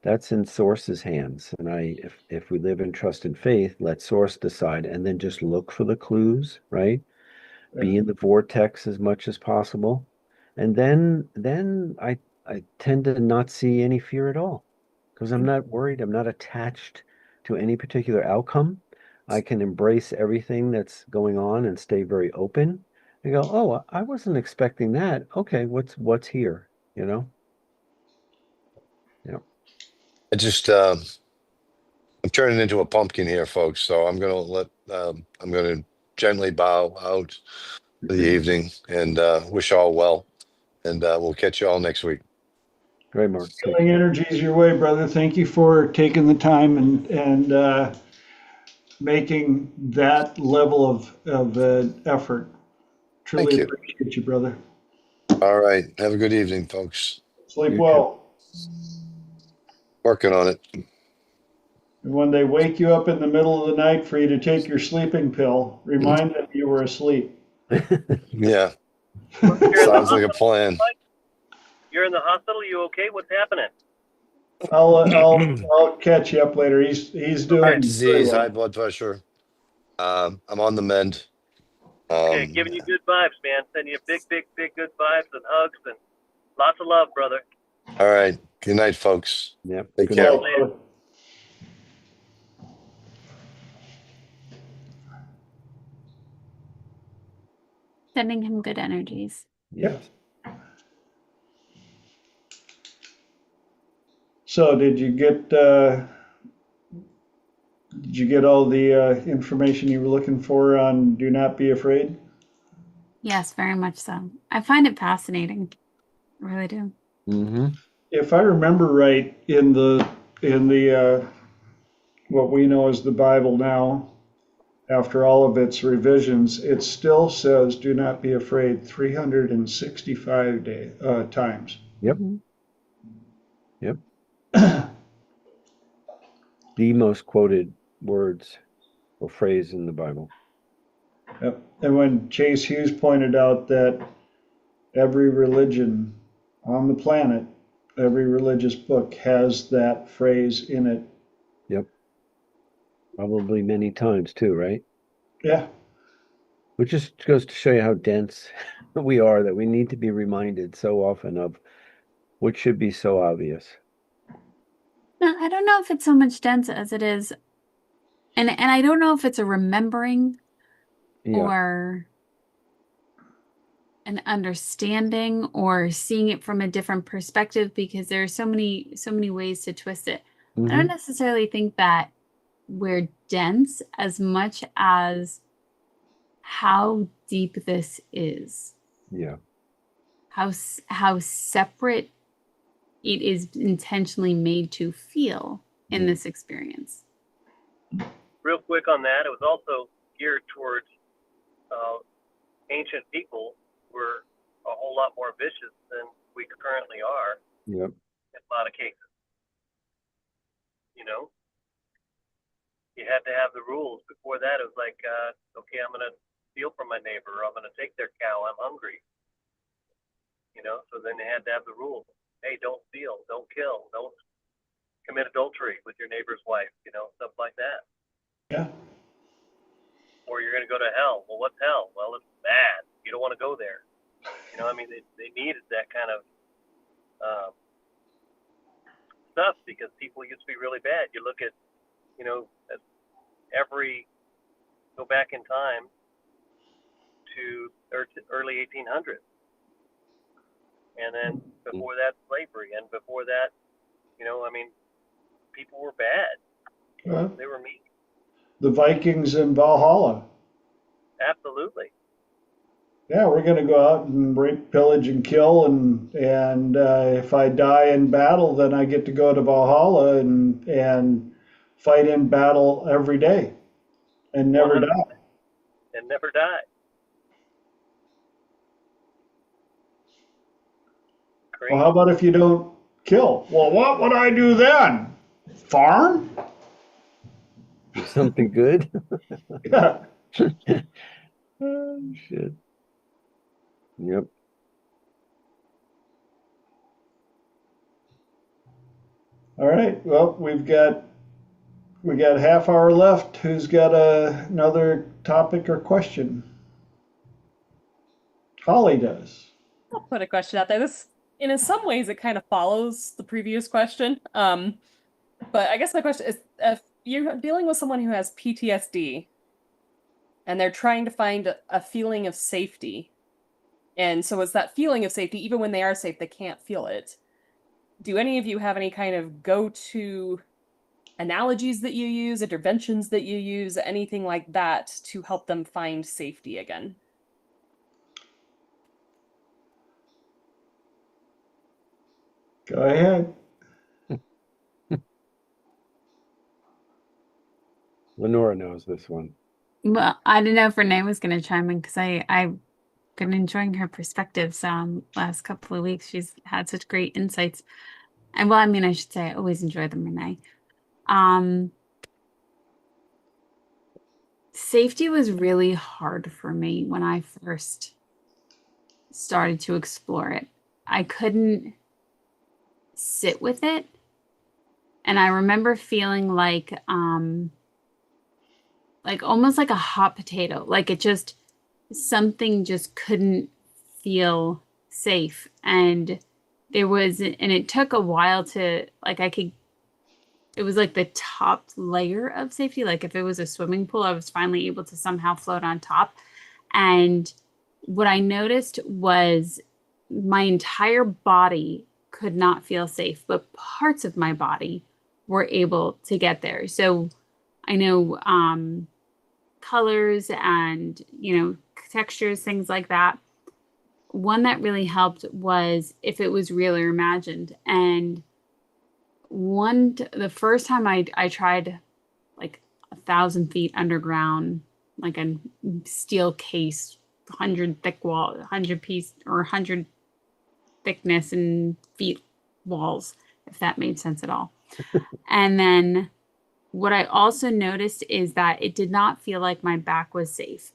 Speaker 5: that's in Source's hands. And if we live in trust and faith, let Source decide, and then just look for the clues, right? Be in the vortex as much as possible. And then I tend to not see any fear at all because I'm not worried. I'm not attached to any particular outcome. I can embrace everything that's going on and stay very open and go, oh, I wasn't expecting that. Okay, what's here, you know? Yeah.
Speaker 3: I just I'm turning into a pumpkin here, folks. So I'm gonna gently bow out for the evening and wish all well. And we'll catch you all next week.
Speaker 5: Great, Mark. Take
Speaker 2: Healing
Speaker 5: care.
Speaker 2: energies your way, brother. Thank you for taking the time and making that level of effort. Truly
Speaker 3: Thank you.
Speaker 2: appreciate you, brother.
Speaker 3: All right. Have a good evening, folks.
Speaker 2: Sleep
Speaker 5: You too.
Speaker 2: well.
Speaker 3: Working on it.
Speaker 2: And when they wake you up in the middle of the night for you to take your sleeping pill, remind them you were asleep.
Speaker 3: Yeah.
Speaker 6: You're in the
Speaker 3: Sounds like a
Speaker 6: hospital.
Speaker 3: plan.
Speaker 6: You're in the hospital. You okay? What's happening?
Speaker 2: I'll catch you up later. He's
Speaker 3: Heart
Speaker 2: doing very
Speaker 3: disease, high
Speaker 2: well.
Speaker 3: blood pressure. I'm on the mend.
Speaker 6: Okay, giving you good vibes, man. Sending you big, big, big good vibes and hugs and lots of love, brother.
Speaker 3: All right. Good night, folks.
Speaker 5: Yep.
Speaker 3: Take
Speaker 5: Good
Speaker 3: care.
Speaker 5: night.
Speaker 2: Well, brother.
Speaker 1: Sending him good energies.
Speaker 5: Yes.
Speaker 2: So did you get all the information you were looking for on Do Not Be Afraid?
Speaker 1: Yes, very much so. I find it fascinating. I really do.
Speaker 5: Mm-hmm.
Speaker 2: If I remember right, in the what we know as the Bible now, after all of its revisions, it still says "Do not be afraid" 365 times.
Speaker 5: Yep.
Speaker 1: Mhm.
Speaker 5: Yep. The most quoted words or phrase in the Bible.
Speaker 2: Yep. And when Chase Hughes pointed out that every religion on the planet, every religious book has that phrase in it.
Speaker 5: Yep. Probably many times too, right?
Speaker 2: Yeah,
Speaker 5: Which just goes to show you how dense we are, that we need to be reminded so often of what should be so obvious.
Speaker 1: No, I don't know if it's so much dense as it is, and I don't know if it's a remembering
Speaker 5: Yeah.
Speaker 1: or an understanding or seeing it from a different perspective because there are so many ways to twist it. I don't
Speaker 5: Mm-hmm.
Speaker 1: necessarily think that we're dense as much as how deep this is,
Speaker 5: Yeah.
Speaker 1: how separate it is intentionally made to feel in
Speaker 5: Mm.
Speaker 1: this experience.
Speaker 6: Real quick on that, it was also geared towards ancient people who were a whole lot more vicious than we currently are
Speaker 5: Yep.
Speaker 6: in a lot of cases. You know, you had to have the rules. Before that, it was like, okay, I'm going to steal from my neighbor, or I'm going to take their cow. I'm hungry. So then they had to have the rules. Hey, don't steal, don't kill, don't commit adultery with your neighbor's wife, stuff like that.
Speaker 2: yeah,
Speaker 6: Or you're going to go to hell. Well, what's hell? Well, it's bad. You don't want to go there. They needed that kind of stuff because people used to be really bad. You look at, go back in time to early 1800s. And then before that, slavery. And before that, I mean, people were bad. They were mean.
Speaker 2: The Vikings in Valhalla.
Speaker 6: Absolutely.
Speaker 2: Yeah, we're going to go out and rape, pillage, and kill, and if I die in battle, then I get to go to Valhalla and fight in battle every day and never
Speaker 6: 100%.
Speaker 2: die.
Speaker 6: And never die. Crazy.
Speaker 2: Well, how about if you don't kill? Well, what would I do then? Farm?
Speaker 5: Do something good.
Speaker 2: Yeah.
Speaker 5: Oh, shit. Yep.
Speaker 2: All right. Well, we got half hour left. Who's got another topic or question? Holly does.
Speaker 4: I'll put a question out there. This, in some ways, it kind of follows the previous question. But I guess my question is, if you're dealing with someone who has PTSD and they're trying to find a feeling of safety, and so it's that feeling of safety, even when they are safe, they can't feel it. Do any of you have any kind of go-to analogies that you use, interventions that you use, anything like that to help them find safety again?
Speaker 2: Go ahead.
Speaker 5: Lenora knows this one.
Speaker 1: Well, I don't know if Renee was going to chime in because I've been enjoying her perspectives last couple of weeks. She's had such great insights. And well, I mean, I should say I always enjoy them, Renee. Safety was really hard for me when I first started to explore it. I couldn't sit with it. And I remember feeling like almost like a hot potato. Like something just couldn't feel safe. And it took a while to, it was like the top layer of safety. Like if it was a swimming pool, I was finally able to somehow float on top. And what I noticed was my entire body could not feel safe, but parts of my body were able to get there. So I know colors and, textures, things like that. One that really helped was if it was real or imagined. And the first time I tried like 1,000 feet underground, like a steel case, 100 thick wall, 100 piece or 100 thickness and feet walls, if that made sense at all. And then what I also noticed is that it did not feel like my back was safe.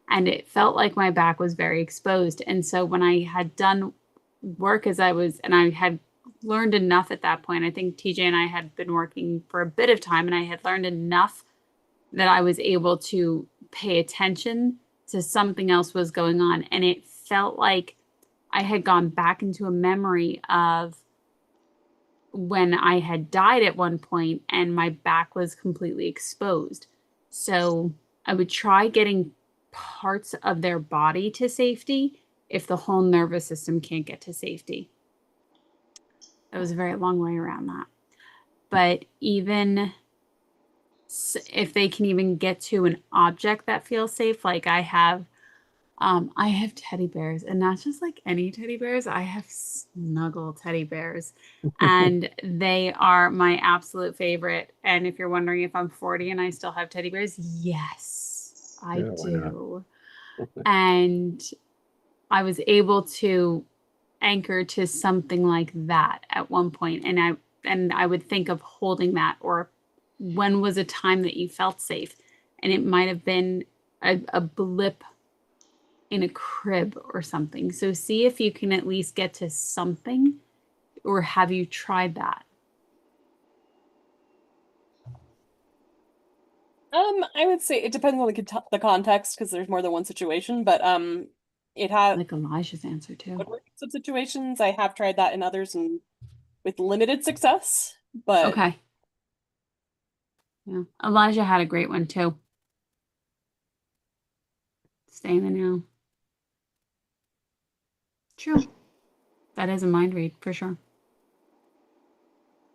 Speaker 1: And it felt like my back was very exposed. And so when I had done work and I had learned enough at that point, I think TJ and I had been working for a bit of time, and I had learned enough that I was able to pay attention to something else was going on. And it felt like I had gone back into a memory of when I had died at one point and my back was completely exposed. So I would try getting parts of their body to safety if the whole nervous system can't get to safety. That was a very long way around that. But even if they can even get to an object that feels safe, like I have teddy bears, and not just like any teddy bears. I have snuggle teddy bears, and they are my absolute favorite. And if you're wondering if I'm 40 and I still have teddy bears, yes, I do. And I was able to anchor to something like that at one point, and I would think of holding that, or when was a time that you felt safe, and it might have been a blip in a crib or something. So see if you can at least get to something, or have you tried that?
Speaker 4: I would say it depends on the context, because there's more than one situation, but it has
Speaker 1: Like Elijah's answer too.
Speaker 4: some situations. I have tried that in others and with limited success, but
Speaker 1: Okay. Yeah. Elijah had a great one too. Stay in the now. True. That is a mind read for sure.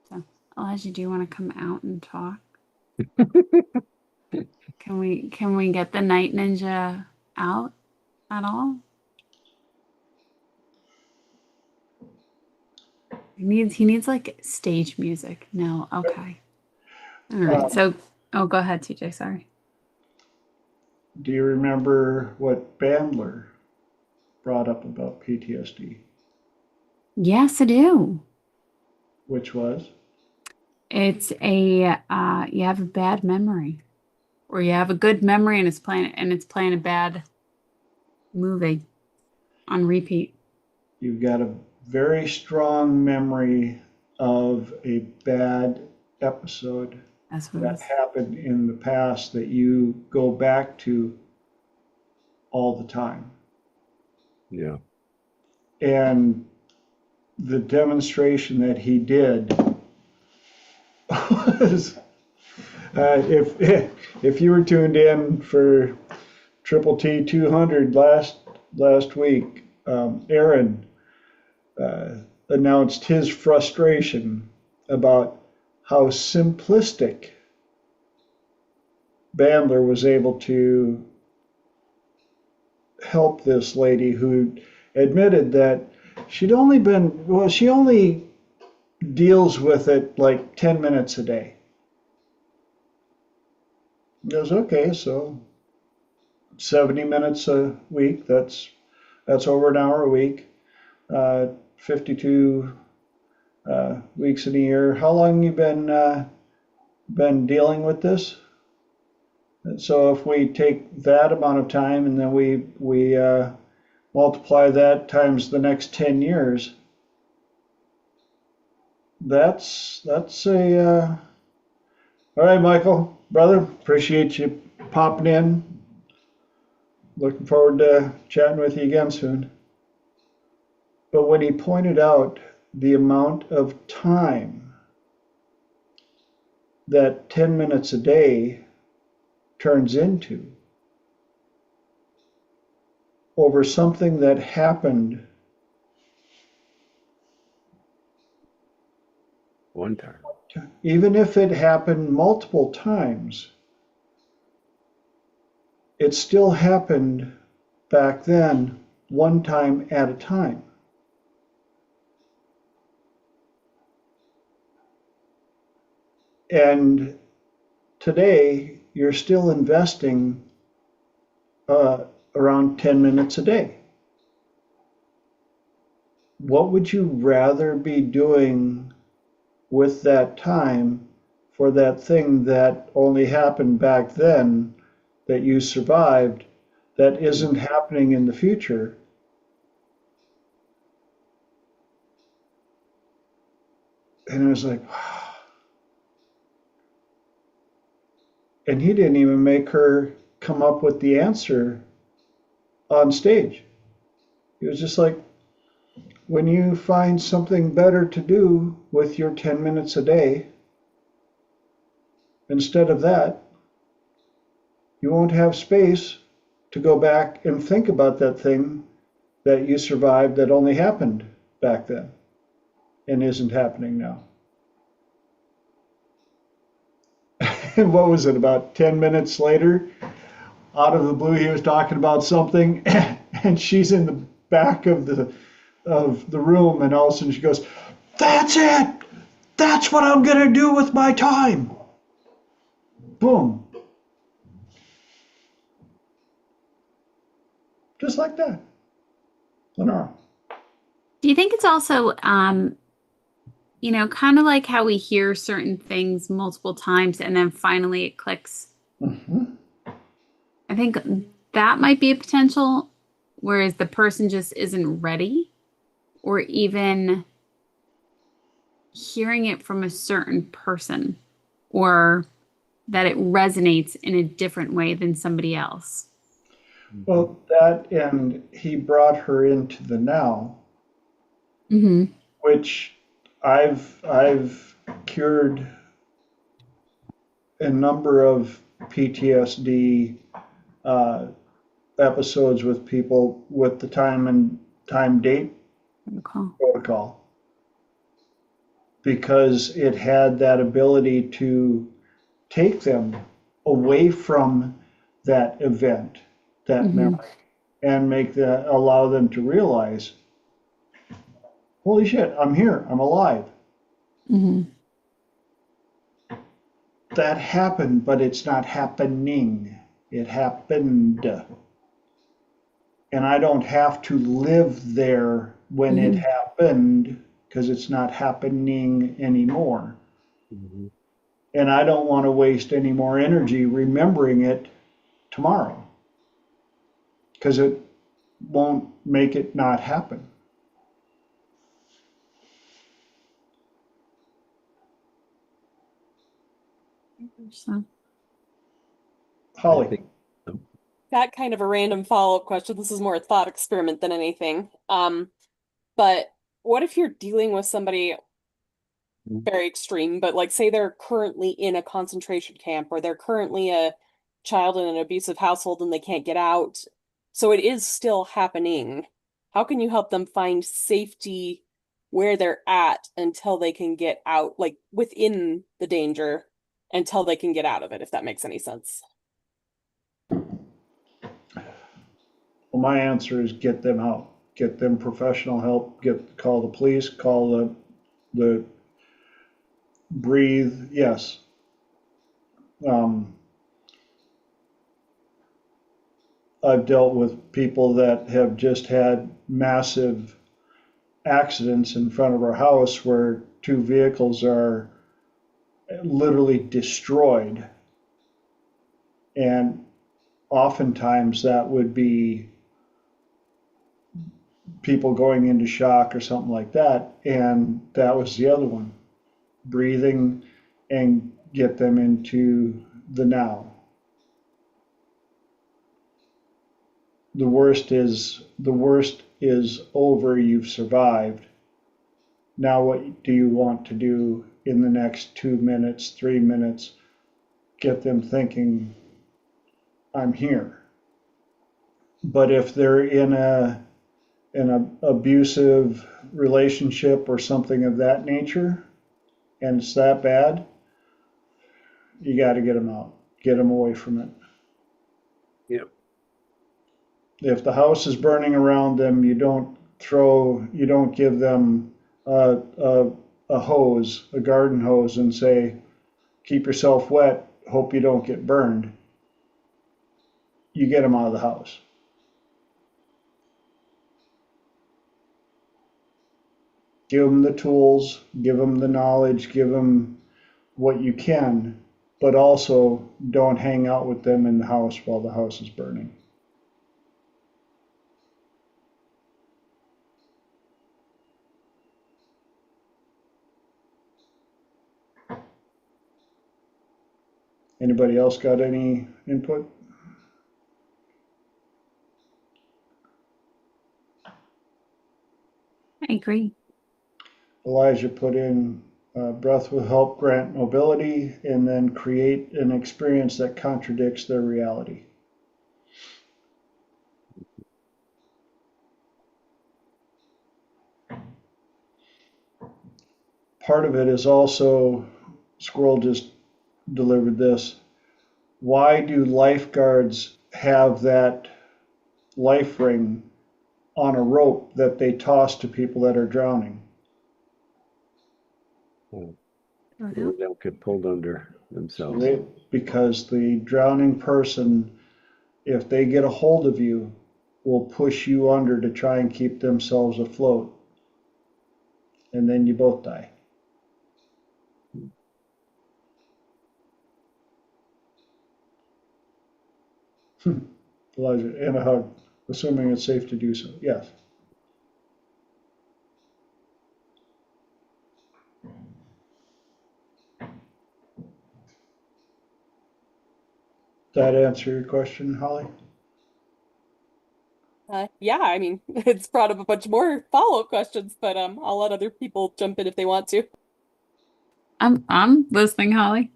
Speaker 1: So, Elijah, do you want to come out and talk? Can we get the night ninja out at all? He needs like stage music. No, okay. All right. So, oh, go ahead, TJ. Sorry.
Speaker 2: Do you remember what Bandler brought up about PTSD?
Speaker 1: Yes, I do.
Speaker 2: Which was?
Speaker 1: It's a you have a bad memory, or you have a good memory and it's playing a bad movie on repeat.
Speaker 2: You've got a very strong memory of a bad episode
Speaker 1: That's what it
Speaker 2: that
Speaker 1: is.
Speaker 2: happened in the past that you go back to all the time.
Speaker 5: Yeah.
Speaker 2: And the demonstration that he did was, if you were tuned in for Triple T 200 last week, Aaron announced his frustration about how simplistic Bandler was able to help this lady who admitted that she only deals with it like 10 minutes a day. He goes, okay, so 70 minutes a week, that's over an hour a week, 52 weeks in a year. How long you been dealing with this? And so if we take that amount of time and then we multiply that times the next 10 years, that's a all right, Michael, brother, appreciate you popping in. Looking forward to chatting with you again soon. But when he pointed out the amount of time that 10 minutes a day turns into over something that happened
Speaker 5: One time.
Speaker 2: even if it happened multiple times, it still happened back then one time at a time. And today, you're still investing around 10 minutes a day. What would you rather be doing with that time for that thing that only happened back then that you survived that isn't happening in the future? And it was like, wow. And he didn't even make her come up with the answer on stage. He was just like, when you find something better to do with your 10 minutes a day, instead of that, you won't have space to go back and think about that thing that you survived that only happened back then and isn't happening now. And what was it, about 10 minutes later, out of the blue, he was talking about something, and she's in the back of the room, and all of a sudden she goes, "That's it! That's what I'm gonna do with my time!" Boom. Just like that. Lenora.
Speaker 1: Do you think it's also, kind of like how we hear certain things multiple times and then finally it clicks?
Speaker 2: Mm-hmm.
Speaker 1: I think that might be a potential, whereas the person just isn't ready, or even hearing it from a certain person, or that it resonates in a different way than somebody else.
Speaker 2: Well, that, and he brought her into the now,
Speaker 1: Mm-hmm.
Speaker 2: which I've cured a number of PTSD episodes with people with the time and time date protocol because it had that ability to take them away from that event, that memory, and allow them to realize, holy shit, I'm here, I'm alive. That happened, but it's not happening. It happened. And I don't have to live there when it happened because it's not happening anymore.
Speaker 5: Mm-hmm.
Speaker 2: And I don't want to waste any more energy remembering it tomorrow because it won't make it not happen.
Speaker 1: So,
Speaker 2: Holly.
Speaker 5: I think, oh,
Speaker 4: That kind of a random follow-up question. This is more a thought experiment than anything. But what if you're dealing with somebody very extreme, but like say they're currently in a concentration camp or they're currently a child in an abusive household and they can't get out. So it is still happening. How can you help them find safety where they're at until they can get out, like within the danger until they can get out of it, if that makes any sense?
Speaker 2: Well, my answer is get them out, get them professional help, call the police, call the breathe. Yes. I've dealt with people that have just had massive accidents in front of our house where two vehicles are literally destroyed. And oftentimes that would be people going into shock or something like that. And that was the other one, breathing and get them into the now. The worst is over, you've survived. Now what do you want to do in the next 2 minutes, 3 minutes? Get them thinking, I'm here. But if they're in an abusive relationship or something of that nature, and it's that bad, you got to get them out, get them away from it.
Speaker 5: yeah.
Speaker 2: If the house is burning around them, you don't give them a hose, a garden hose, and say, keep yourself wet, hope you don't get burned. You get them out of the house. Give them the tools, give them the knowledge, give them what you can, but also don't hang out with them in the house while the house is burning. Anybody else got any input?
Speaker 1: I agree.
Speaker 2: Elijah put in breath will help grant mobility and then create an experience that contradicts their reality. Part of it is also, Squirrel just delivered this. Why do lifeguards have that life ring on a rope that they toss to people that are drowning?
Speaker 5: So they don't get pulled under themselves.
Speaker 2: Because the drowning person, if they get a hold of you, will push you under to try and keep themselves afloat. And then you both die. Elijah, and a hug, assuming it's safe to do so. Yes. That answer your question, Holly?
Speaker 4: Yeah, I mean, it's brought up a bunch more follow-up questions, but I'll let other people jump in if they want to.
Speaker 1: I'm listening, Holly.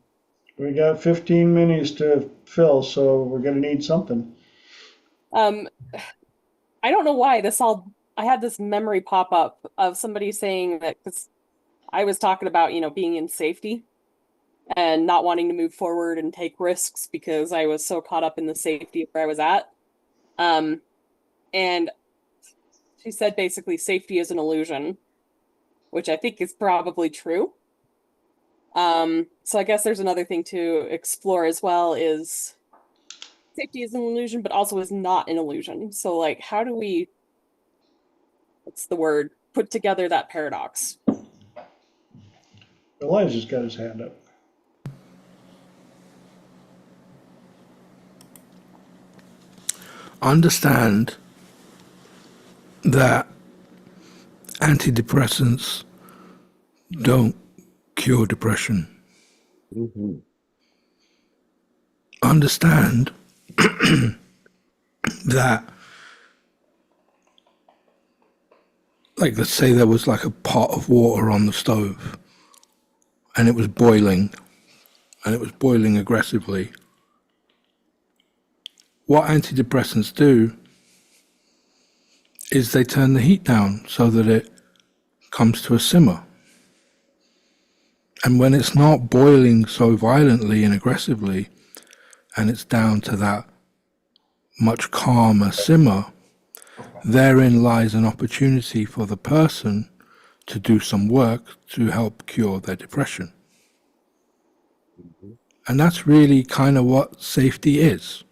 Speaker 2: We got 15 minutes to fill, so we're going to need something.
Speaker 4: I don't know why this all I had this memory pop up of somebody saying that, because I was talking about, being in safety and not wanting to move forward and take risks because I was so caught up in the safety of where I was at. Um, and she said basically safety is an illusion, which I think is probably true. So I guess there's another thing to explore as well is safety is an illusion, but also is not an illusion. So like, how do we, what's the word, put together that paradox?
Speaker 2: Elijah's got his hand up.
Speaker 7: Understand that antidepressants don't cure depression.
Speaker 5: Mm-hmm.
Speaker 7: Understand that, like, let's say there was like a pot of water on the stove and it was boiling aggressively. What antidepressants do is they turn the heat down so that it comes to a simmer. And when it's not boiling so violently and aggressively, and it's down to that much calmer simmer, therein lies an opportunity for the person to do some work to help cure their depression.
Speaker 5: Mm-hmm.
Speaker 7: And that's really kind of what safety is.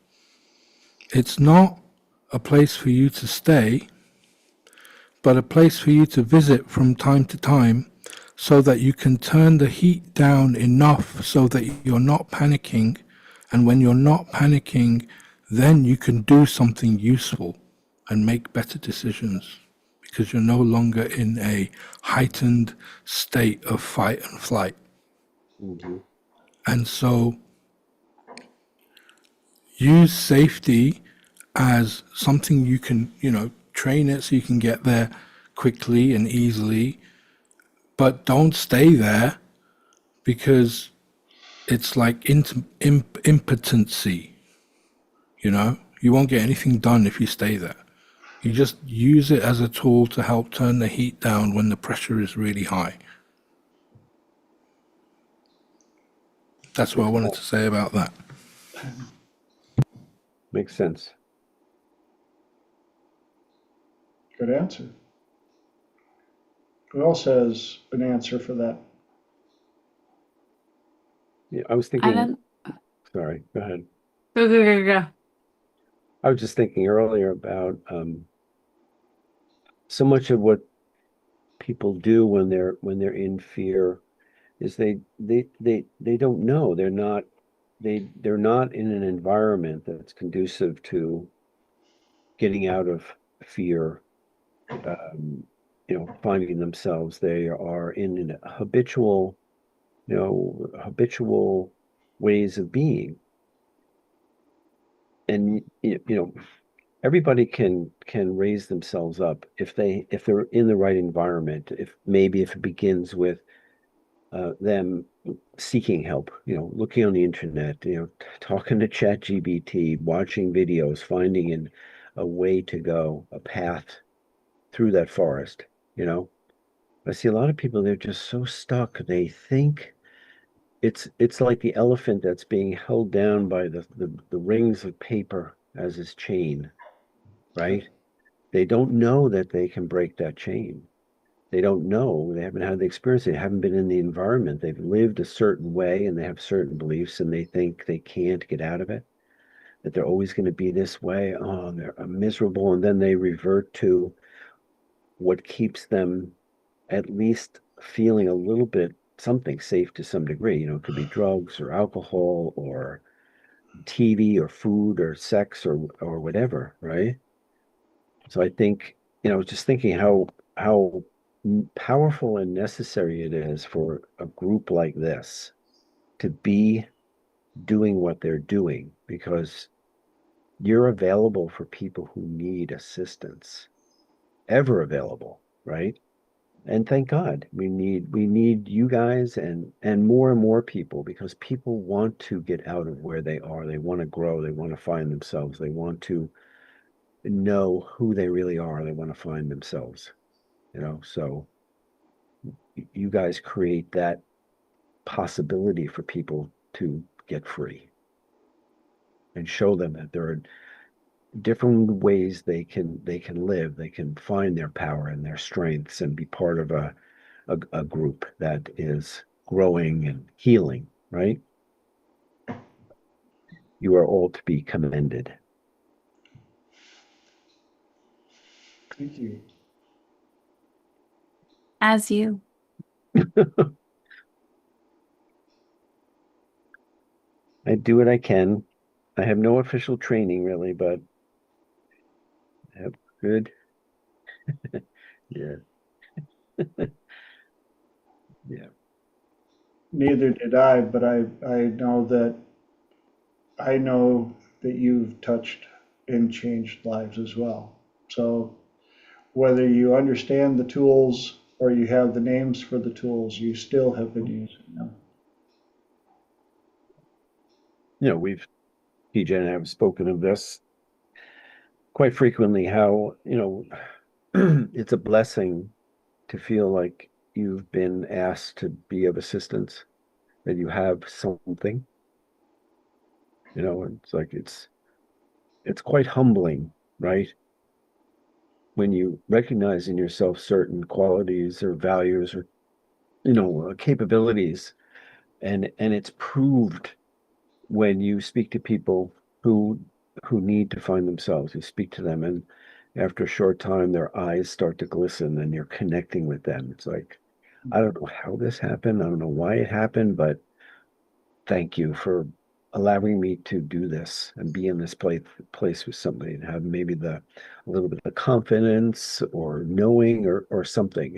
Speaker 7: It's not a place for you to stay, but a place for you to visit from time to time so that you can turn the heat down enough so that you're not panicking. And when you're not panicking, then you can do something useful and make better decisions because you're no longer in a heightened state of fight and flight.
Speaker 5: Mm-hmm.
Speaker 7: And so use safety as something you can, train it so you can get there quickly and easily, but don't stay there because it's like impotency, You won't get anything done if you stay there. You just use it as a tool to help turn the heat down when the pressure is really high. That's what I wanted to say about that.
Speaker 5: Makes sense.
Speaker 2: Good answer. Who else has an answer for that?
Speaker 5: Yeah, I was
Speaker 1: I
Speaker 5: thinking,
Speaker 1: don't.
Speaker 5: sorry, go ahead.
Speaker 1: Go.
Speaker 5: I was just thinking earlier about so much of what people do when they're in fear is they don't know. They're not in an environment that's conducive to getting out of fear, finding themselves. They are in an habitual ways of being. And everybody can raise themselves up if they're in the right environment. If it begins with them seeking help, looking on the internet, talking to ChatGPT, watching videos, finding a way to go, a path through that forest. I see a lot of people, they're just so stuck. They think it's like the elephant that's being held down by the rings of paper as his chain, right? They don't know that they can break that chain. They don't know. They haven't had the experience. They haven't been in the environment. They've lived a certain way and they have certain beliefs and they think they can't get out of it, that they're always going to be this way. Oh, they're miserable. And then they revert to what keeps them at least feeling a little bit something safe to some degree. It could be drugs or alcohol or TV or food or sex or whatever, right? So I think, just thinking how powerful and necessary it is for a group like this to be doing what they're doing because you're available for people who need assistance, ever available, right? And thank God we need you guys and more people because people want to get out of where they are. They want to grow. They want to find themselves. They want to know who they really are. They want to find themselves, so you guys create that possibility for people to get free and show them that there are different ways they can live, they can find their power and their strengths and be part of a group that is growing and healing, right? You are all to be commended.
Speaker 2: Thank you.
Speaker 1: As you.
Speaker 5: I do what I can. I have no official training really, but I have good. Yeah. Yeah.
Speaker 2: Neither did I, but I know that you've touched and changed lives as well. So whether you understand the tools or you have the names for the tools, you still have been using them.
Speaker 5: PJ and I have spoken of this quite frequently, how, it's a blessing to feel like you've been asked to be of assistance, that you have something, it's like it's quite humbling, right? When you recognize in yourself certain qualities or values or, capabilities, and it's proved when you speak to people who need to find themselves. You speak to them, and after a short time, their eyes start to glisten, and you're connecting with them. It's like, I don't know how this happened. I don't know why it happened, but thank you for allowing me to do this and be in this place with somebody and have maybe a little bit of confidence or knowing or something.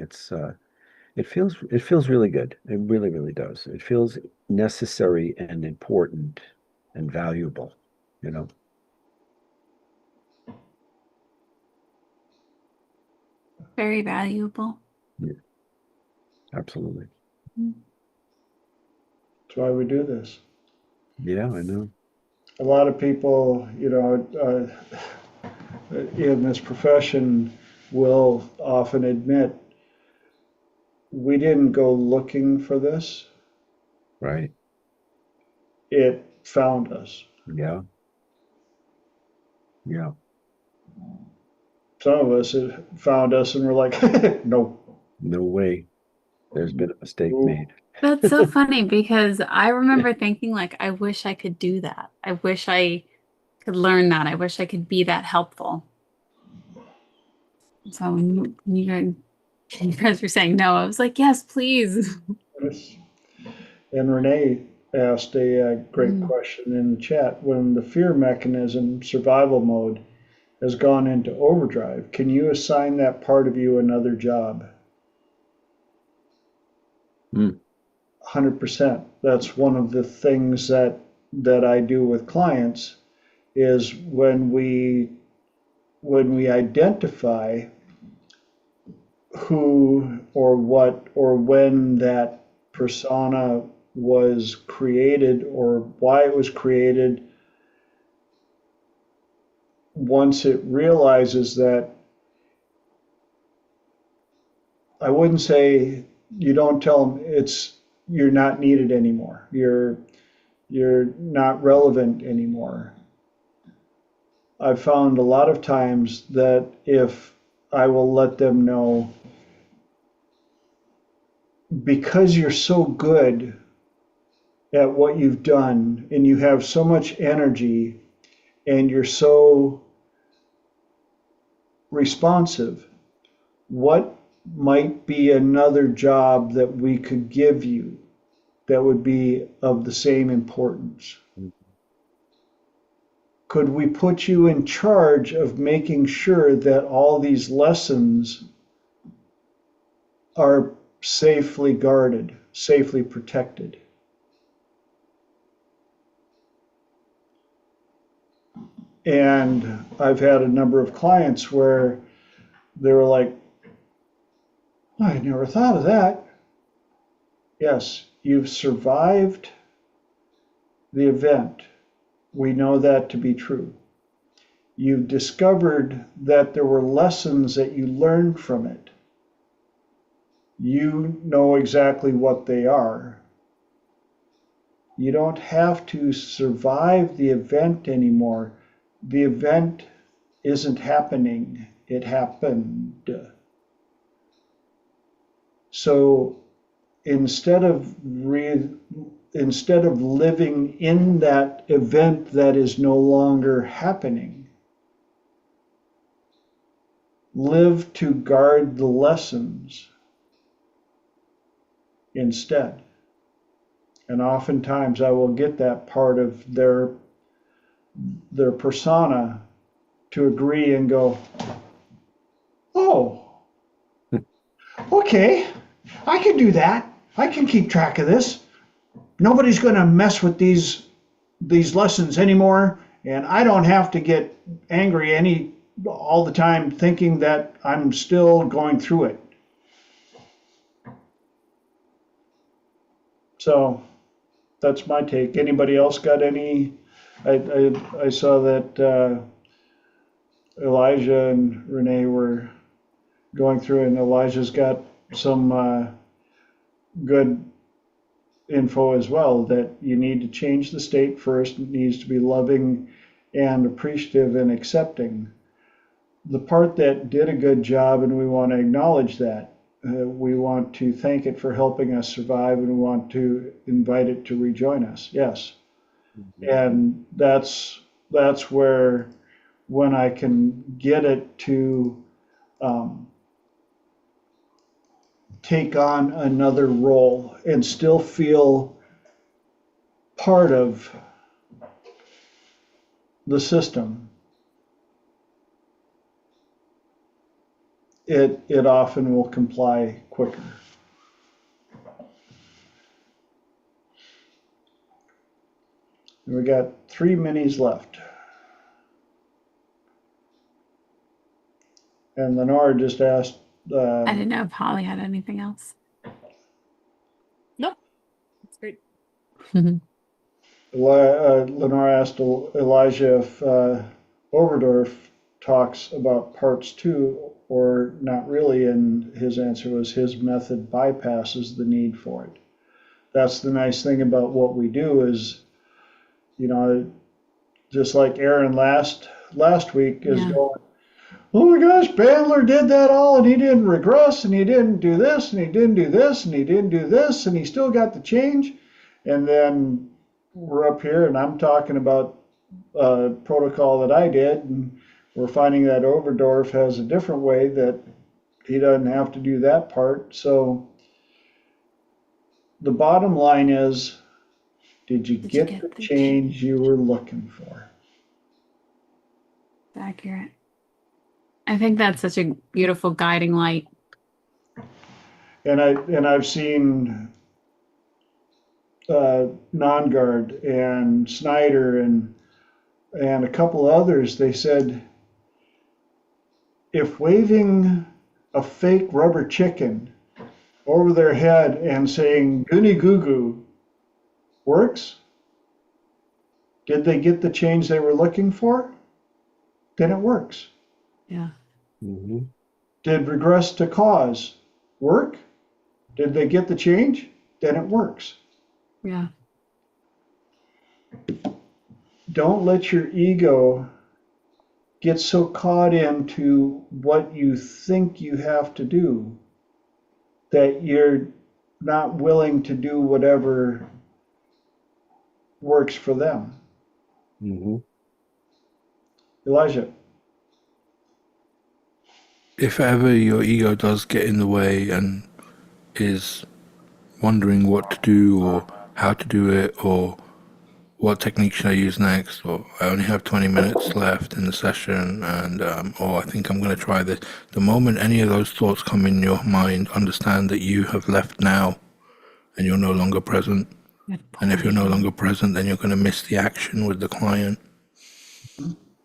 Speaker 5: It feels really good. It really, really does. It feels necessary and important and valuable, you know.
Speaker 1: Very valuable.
Speaker 5: Yeah, absolutely.
Speaker 2: That's why we do this.
Speaker 5: Yeah, I know.
Speaker 2: A lot of people, in this profession will often admit we didn't go looking for this,
Speaker 5: Right.
Speaker 2: it found us.
Speaker 5: Yeah. Yeah.
Speaker 2: Some of us have found us and we're like, no.
Speaker 5: No way. There's been a mistake
Speaker 2: No.
Speaker 5: made.
Speaker 1: That's so funny because I remember thinking like, I wish I could do that. I wish I could learn that. I wish I could be that helpful. So when you guys were saying no, I was like, yes, please.
Speaker 2: And Renee asked a great
Speaker 1: Mm.
Speaker 2: question in the chat. When the fear mechanism, survival mode, has gone into overdrive, can you assign that part of you another job?
Speaker 5: Mm.
Speaker 2: 100%. That's one of the things that I do with clients is when we identify who or what or when that persona was created or why it was created, once it realizes that, I wouldn't say you don't tell them you're not needed anymore. You're not relevant anymore. I've found a lot of times that if I will let them know, because you're so good at what you've done and you have so much energy and you're so responsive, what might be another job that we could give you that would be of the same importance? Could we put you in charge of making sure that all these lessons are safely guarded, safely protected? And I've had a number of clients where they were like, I never thought of that. Yes, you've survived the event. We know that to be true. You've discovered that there were lessons that you learned from it. You know exactly what they are. You don't have to survive the event anymore. The event isn't happening, it happened. So instead of living in that event that is no longer happening, live to guard the lessons instead. And oftentimes I will get that part of their persona to agree and go, oh, okay, I can do that. I can keep track of this. Nobody's going to mess with these lessons anymore, and I don't have to get angry all the time thinking that I'm still going through it. So that's my take. Anybody else got any? I saw that Elijah and Renee were going through, and Elijah's got some good info as well, that you need to change the state first. It needs to be loving and appreciative and accepting. The part that did a good job, and we want to acknowledge that. We want to thank it for helping us survive, and we want to invite it to rejoin us. Yes. And that's where, when I can get it to take on another role and still feel part of the system, it often will comply quicker. We got 3 minis left. And Lenore just asked.
Speaker 1: I didn't know if Holly had anything else.
Speaker 4: Nope. That's great.
Speaker 2: Lenore asked Elijah if Overdorf talks about parts 2 or not really, and his answer was his method bypasses the need for it. That's the nice thing about what we do is, just like Aaron last week is going, oh my gosh, Bandler did that all, and he didn't regress, and he didn't do this, and he didn't do this, and he didn't do this, and he still got the change. And then we're up here, and I'm talking about a protocol that I did, and we're finding that Overdorf has a different way that he doesn't have to do that part. So the bottom line is, did you get the change you were looking for?
Speaker 1: Accurate. I think that's such a beautiful guiding light.
Speaker 2: And I've seen Nongard and Snyder and a couple others. They said, if waving a fake rubber chicken over their head and saying "Goonie Goo Goo" works, did they get the change they were looking for? Then it works.
Speaker 1: Yeah.
Speaker 5: Mm-hmm.
Speaker 2: Did regress to cause work? Did they get the change? Then it works.
Speaker 1: Yeah.
Speaker 2: Don't let your ego get so caught into what you think you have to do that you're not willing to do whatever works for them.
Speaker 5: Mm-hmm.
Speaker 2: Elijah.
Speaker 7: If ever your ego does get in the way and is wondering what to do or how to do it or what technique should I use next, or I only have 20 minutes left in the session, and or I think I'm going to try this. The moment any of those thoughts come in your mind, understand that you have left now and you're no longer present. And if you're no longer present, then you're going to miss the action with the client,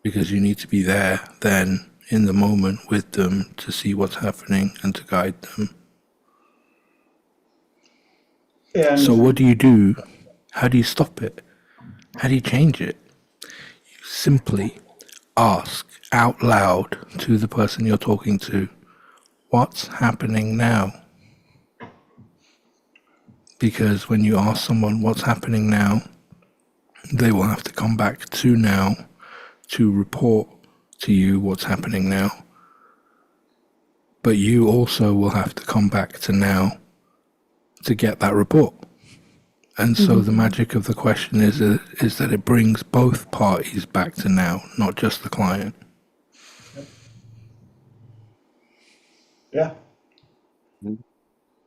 Speaker 7: because you need to be there then in the moment with them to see what's happening and to guide them.
Speaker 2: And
Speaker 7: So what do you do? How do you stop it? How do you change it? You simply ask out loud to the person you're talking to, what's happening now? Because when you ask someone what's happening now, they will have to come back to now to report to you what's happening now. But you also will have to come back to now to get that report. And so the magic of the question is that it brings both parties back to now, not just the client.
Speaker 2: Yeah.
Speaker 5: Mhm.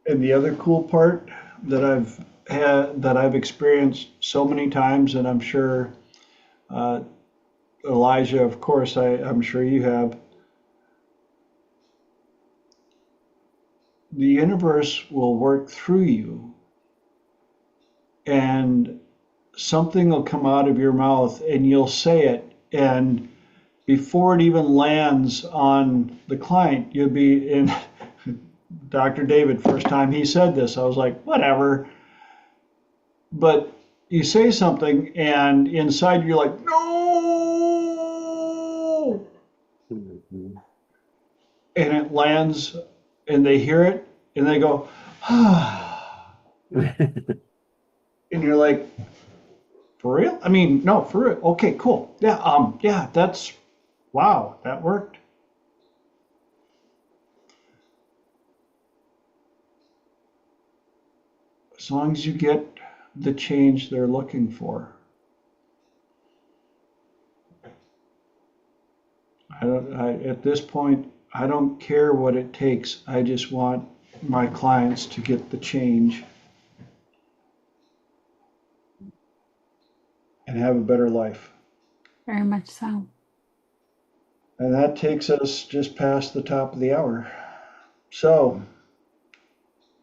Speaker 2: And the other cool part that I've experienced so many times, and I'm sure Elijah, of course, I'm sure you have. The universe will work through you, and something will come out of your mouth, and you'll say it, and before it even lands on the client, you'll be in. Dr. David, first time he said this, I was like, whatever. But you say something, and inside you're like, no!
Speaker 5: Mhm.
Speaker 2: And it lands, and they hear it, and they go, ah. And you're like, for real? I mean, no, for real. Okay, cool. Yeah, that's, wow, that worked. As long as you get the change they're looking for. At this point, I don't care what it takes. I just want my clients to get the change and have a better life.
Speaker 1: Very much so.
Speaker 2: And that takes us just past the top of the hour. So,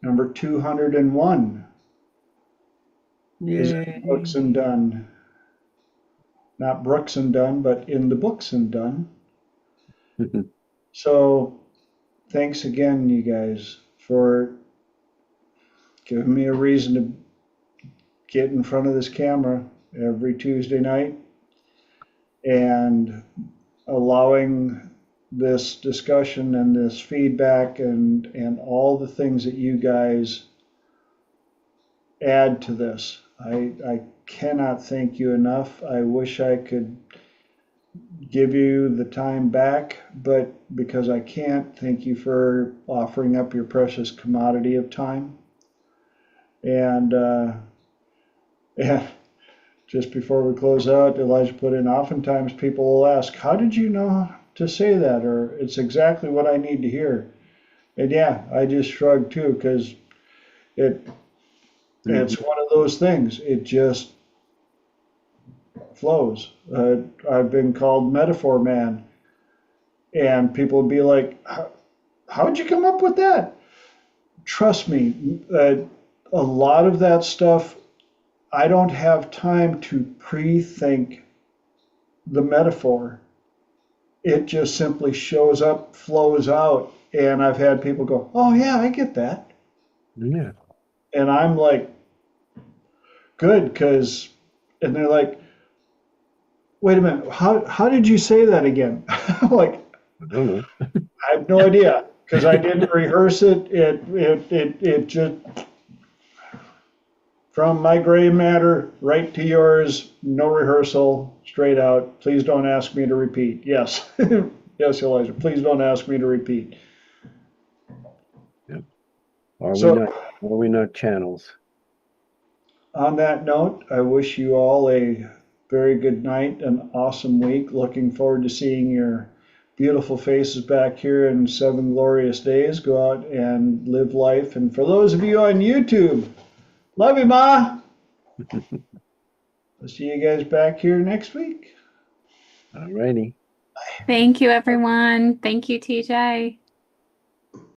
Speaker 2: number 201 is in the books
Speaker 5: Yay.
Speaker 2: and done. Not Brooks and Dunn, but in the books and done. So, thanks again, you guys, for giving me a reason to get in front of this camera every Tuesday night and allowing this discussion and this feedback and all the things that you guys add to this. I cannot thank you enough. I wish I could give you the time back, but because I can't, thank you for offering up your precious commodity of time. And yeah, just before we close out, Elijah put in, oftentimes people will ask, how did you know to say that? Or it's exactly what I need to hear. And yeah, I just shrugged too, because it's one of those things. It just flows. I've been called metaphor man, and people would be like, how'd you come up with that? Trust me, a lot of that stuff, I don't have time to pre-think the metaphor. It just simply shows up, flows out, and I've had people go, oh yeah, I get that.
Speaker 5: Yeah.
Speaker 2: And I'm like, good, and they're like, wait a minute, how did you say that again? I'm like,
Speaker 5: I don't know.
Speaker 2: I have no idea, because I didn't rehearse it. It just, from my gray matter right to yours, no rehearsal, straight out. Please don't ask me to repeat. Yes. Yes, Elijah, please don't ask me to repeat.
Speaker 5: Yep. Are
Speaker 2: So,
Speaker 5: we not channels?
Speaker 2: on that note, I wish you all a very good night, an awesome week. Looking forward to seeing your beautiful faces back here in 7 glorious days. Go out and live life. And for those of you on YouTube, love you, Ma. I'll see you guys back here next week.
Speaker 5: Alrighty.
Speaker 1: Thank you, everyone. Thank you, TJ.